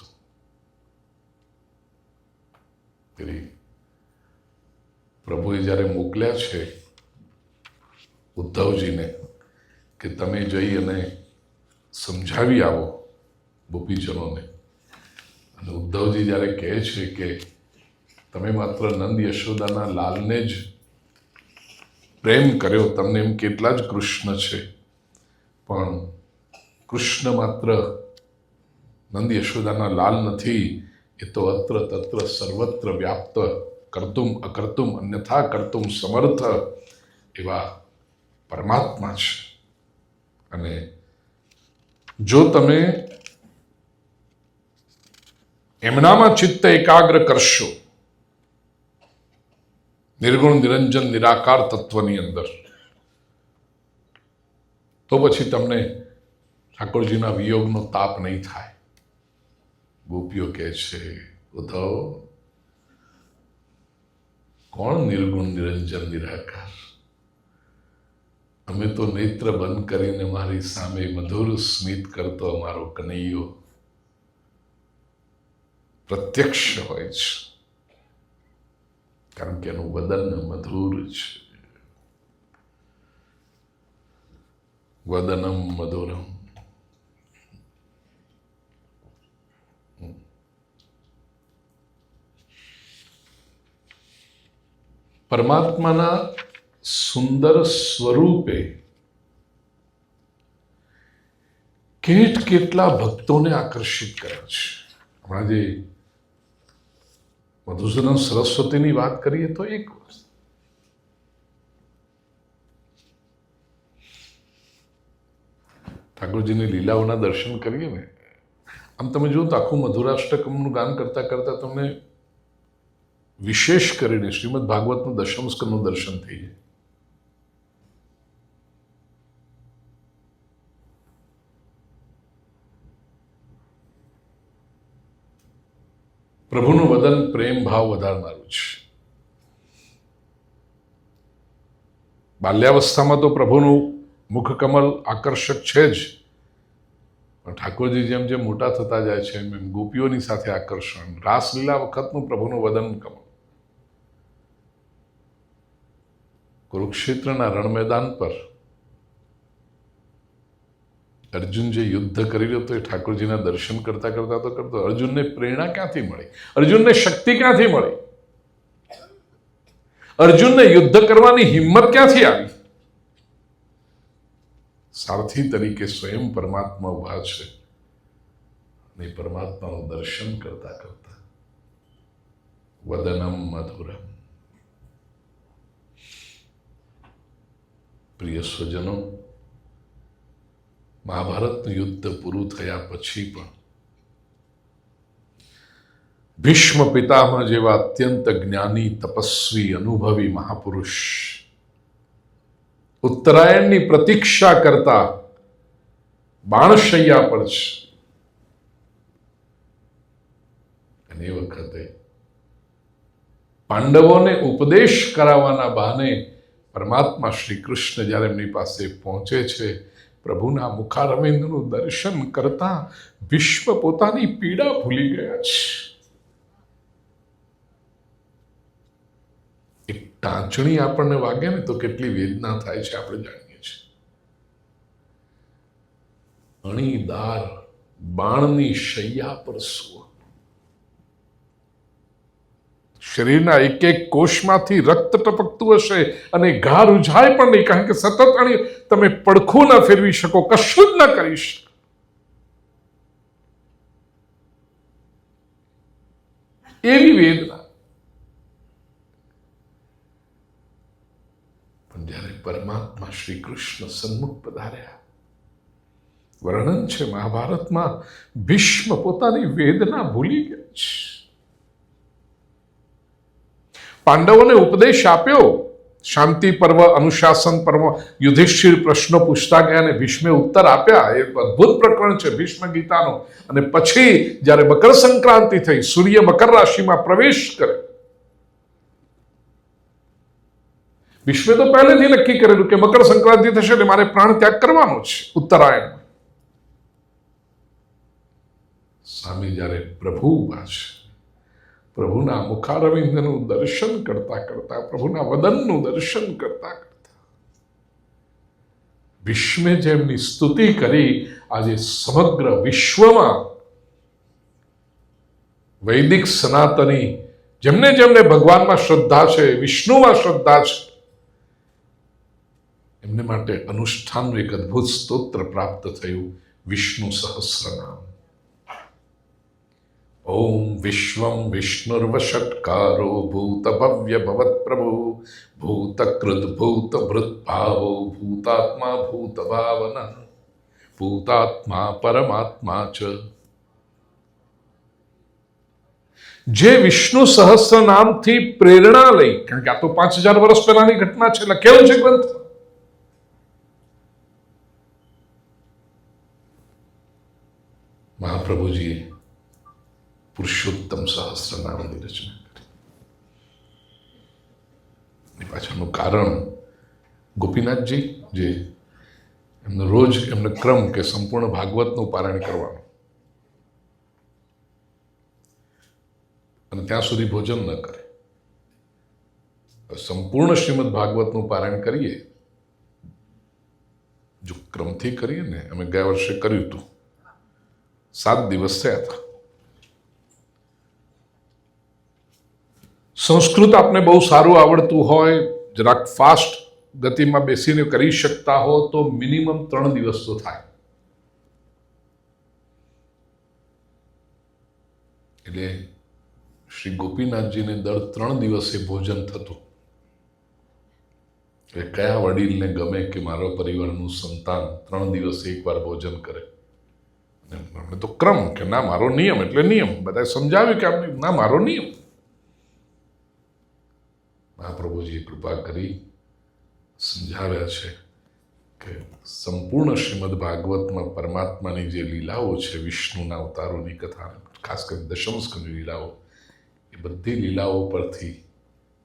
પ્રભુએ જ્યારે મોકલ્યા છે ઉદ્ધવજીને કે તમે જઈ અને સમજાવી આવો ગોપીજનોને, અને ઉદ્ધવજી જ્યારે કહે છે કે તમે માત્ર નંદ યશોદાના લાલને જ પ્રેમ કર્યો, તમને એમ કેટલા જ કૃષ્ણ છે, પણ કૃષ્ણ માત્ર નંદ યશોદાના લાલ નથી, એ તો અત્ર તત્ર સર્વત્ર વ્યાપ્ત કર્તુમ અકર્તુમ અન્યથા કર્તુમ સમર્થ એવા પરમાત્મા છે. અને જો તમે એમનામાં ચિત્ત એકાગ્ર કરશો, નિર્ગુણ નિરંજન નિરાકાર તત્વની અંદર, તો પછી તમને ઠાકોરજીના વિયોગનો તાપ નહીં થાય. ગોપીઓ કહે છે, ઉદ્ધવ, કોણ નિર્ગુણ નિરંજન નિરાકાર? અમે તો નેત્ર બંધ કરીને મારી સામે મધુર સ્મિત કરતો અમારો કનૈયો પ્રત્યક્ષ હોય છે, કારણ કે એનું વદન મધુર છે. વદનમ મધુરમ. પરમાત્માના સુંદર સ્વરૂપે કેટલા ભક્તોને આકર્ષિત કરે છે. હમણાં જે મધુસૂદન સરસ્વતીની વાત કરીએ તો એક વસ્તુ, ઠાકોરજીની લીલાઓના દર્શન કરીએ ને, આમ તમે જુઓ તો આખું મધુરાષ્ટકમનું ગાન કરતા કરતા તમને વિશેષ કરીને શ્રીમદ ભાગવતનું દશમ સ્કંદનું દર્શન થઈ જાય. પ્રભુનું વદન પ્રેમ ભાવ વધારનારું છે. બાલ્યાવસ્થામાં તો પ્રભુનું મુખકમલ આકર્ષક છે જ, પણ ઠાકોરજી જેમ જેમ મોટા થતા જાય છે એમ એમ ગોપીઓની સાથે આકર્ષણ. રાસલીલા વખતનું પ્રભુનું વદન કમળ. કુરુક્ષેત્રના રણ મેદાન પર અર્જુન જે યુદ્ધ કરી રહ્યો હતો એ ઠાકોરજીના દર્શન કરતા કરતા તો કરતો. અર્જુનને પ્રેરણા ક્યાંથી મળી? અર્જુનને શક્તિ ક્યાંથી મળી? અર્જુનને યુદ્ધ કરવાની હિંમત ક્યાંથી આવી? સારથી તરીકે સ્વયં પરમાત્મા ઉભા છે, અને પરમાત્માનું દર્શન કરતા કરતા વદનમ મધુરમ. પ્રિય સ્વજનો, મહાભારતનું યુદ્ધ પૂરું થયા પછી પણ ભીષ્મ પિતામહ જેવા અત્યંત જ્ઞાની, તપસ્વી, અનુભવી મહાપુરુષ ઉત્તરાયણની પ્રતીક્ષા કરતા બાણશૈયા પર છે. અને એ વખતે પાંડવોને ઉપદેશ કરાવવાના બહાને પરમાત્મા શ્રી કૃષ્ણ જ્યારે એમની પાસે પહોંચે છે, પ્રભુના મુખારવિંદનું દર્શન કરતા ભીષ્મ પોતાની પીડા ભૂલી ગયા છે. એક ટાંચણી આપણને વાગે ને તો કેટલી વેદના થાય છે આપણે જાણીએ છીએ. અણીદાર બાણની શૈયા પર સુવો, શરીરના એક એક કોષમાંથી રક્ત ટપકતું હશે અને ઘા રૂઝાય પણ નહીં, કારણ કે સતત તમે પડખું ના ફેરવી શકો, કશું જ ના કરી શકો. એવી વેદના. પણ જ્યારે પરમાત્મા શ્રી કૃષ્ણ સન્મુખ પધાર્યા વર્ણન છે મહાભારતમાં, ભીષ્મ પોતાની વેદના ભૂલી ગયા છે. પાંડવોને ઉપદેશ આપ્યો, શાંતિ પર્વ, અનુશાસન પર્વ, યુધિષ્ઠિર પ્રશ્નો પૂછતા ગયા અને ભીષ્મે ઉત્તર આપ્યા. એ અદ્ભુત પ્રકરણ છે ભીષ્મ ગીતાનું. અને પછી જ્યારે મકર સંક્રાંતિ થઈ, સૂર્ય મકર રાશિમાં પ્રવેશ કરે, ભીષ્મે તો પહેલેથી નક્કી કરેલું કે મકર સંક્રાંતિ થશે એટલે મારે પ્રાણ ત્યાગ કરવાનો છે ઉત્તરાયણમાં. સામે જ્યારે પ્રભુ ઉભા છે, પ્રભુના મુખારવિંદનું દર્શન કરતા કરતા, પ્રભુના વદનનું દર્શન કરતા કરતા ભીષ્મે જેમની સ્તુતિ કરી, આજે સમગ્ર વિશ્વમાં વૈદિક સનાતની જેમને જેમને ભગવાનમાં શ્રદ્ધા છે, વિષ્ણુમાં શ્રદ્ધા છે, એમને માટે અનુષ્ઠાનનું એક અદ્ભુત સ્તોત્ર પ્રાપ્ત થયું, વિષ્ણુ સહસ્રનામ. ઓમ વિશ્વમ વિષ્ણુર્વષટ્કારો ભૂત ભવ્ય ભવત પ્રભુ ભૂતકૃત ભૂત ભૃત ભાવો ભૂતાત્મા ભૂત ભાવન ભૂતાત્મા પરમાત્મા ચ. જે વિષ્ણુ સહસ્ર નામથી પ્રેરણા લઈ, કારણ કે આ તો 5000 વર્ષ પહેલાની ઘટના છે, લખેલું છે ગ્રંથ. મહાપ્રભુજીએ પુરુષોત્તમ સહસ્ર નામની રચના કરી. પાછળનું કારણ ગોપીનાથજી, જે એમનો રોજ એમનો ક્રમ કે સંપૂર્ણ ભાગવતનું પારાયણ કરવાનું, અને ત્યાં સુધી ભોજન ન કરે. સંપૂર્ણ શ્રીમદ ભાગવતનું પારાયણ કરીએ, જો ક્રમથી કરીએ ને, અમે ગયા વર્ષે કર્યું હતું, 7 દિવસ થયા હતા. સંસ્કૃત આપને બહુ સારું આવડતું હોય, જરાક ફાસ્ટ ગતિમાં બેસીને કરી શકતા હો, તો મિનિમમ 3 દિવસ તો થાય. એટલે શ્રી ગોપીનાથજીને દર 3 દિવસે ભોજન થતું. એટલે કયા વડીલને ગમે કે મારો પરિવારનું સંતાન 3 દિવસે એકવાર ભોજન કરે? અમે તો ક્રમ કે ના, મારો નિયમ એટલે નિયમ. બધા સમજાવ્યું કે ના, મારો નિયમ. મહાપ્રભુજીએ કૃપા કરી સમજાવ્યા છે કે સંપૂર્ણ શ્રીમદ ભાગવતમાં પરમાત્માની જે લીલાઓ છે, વિષ્ણુના અવતારોની કથા, ખાસ કરીને દશમ સ્કંદની લીલાઓ, એ બધી લીલાઓ પરથી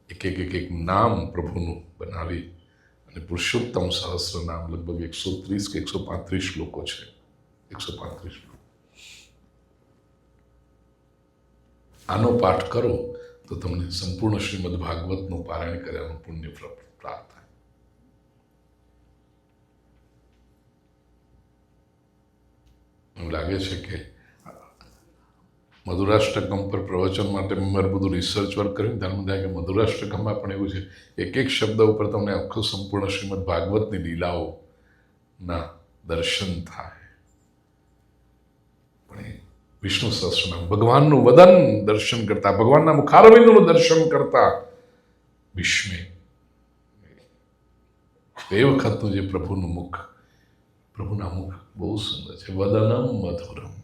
એક નામ પ્રભુનું બનાવી અને પુરુષોત્તમ સહસ્ર નામ, લગભગ 130 કે 135 શ્લોકો છે. 135 શ્લોક. આનો પાઠ કરો તો તમને સંપૂર્ણ શ્રીમદ ભાગવતનું પારાયણ કર્યાનું પુણ્ય પ્રાપ્ત થાય. એવું લાગે છે કે મધુરાષ્ટકમ પર પ્રવચન માટે મેં બધું રિસર્ચ વર્ક કર્યું, ધ્યાનમાં થાય કે મધુરાષ્ટકમમાં પણ એવું છે, એક શબ્દ ઉપર તમને આખું સંપૂર્ણ શ્રીમદ ભાગવતની લીલાઓના દર્શન થાય. પણ વિષ્ણુ સહસ્રનામ, ભગવાનનું વદન દર્શન કરતા, ભગવાનના મુખારવિંદનું દર્શન કરતા ભીષ્મે એ વખતનું જે પ્રભુનું મુખ, પ્રભુના મુખ બહુ સુંદર છે. વદનમ મધુરમ.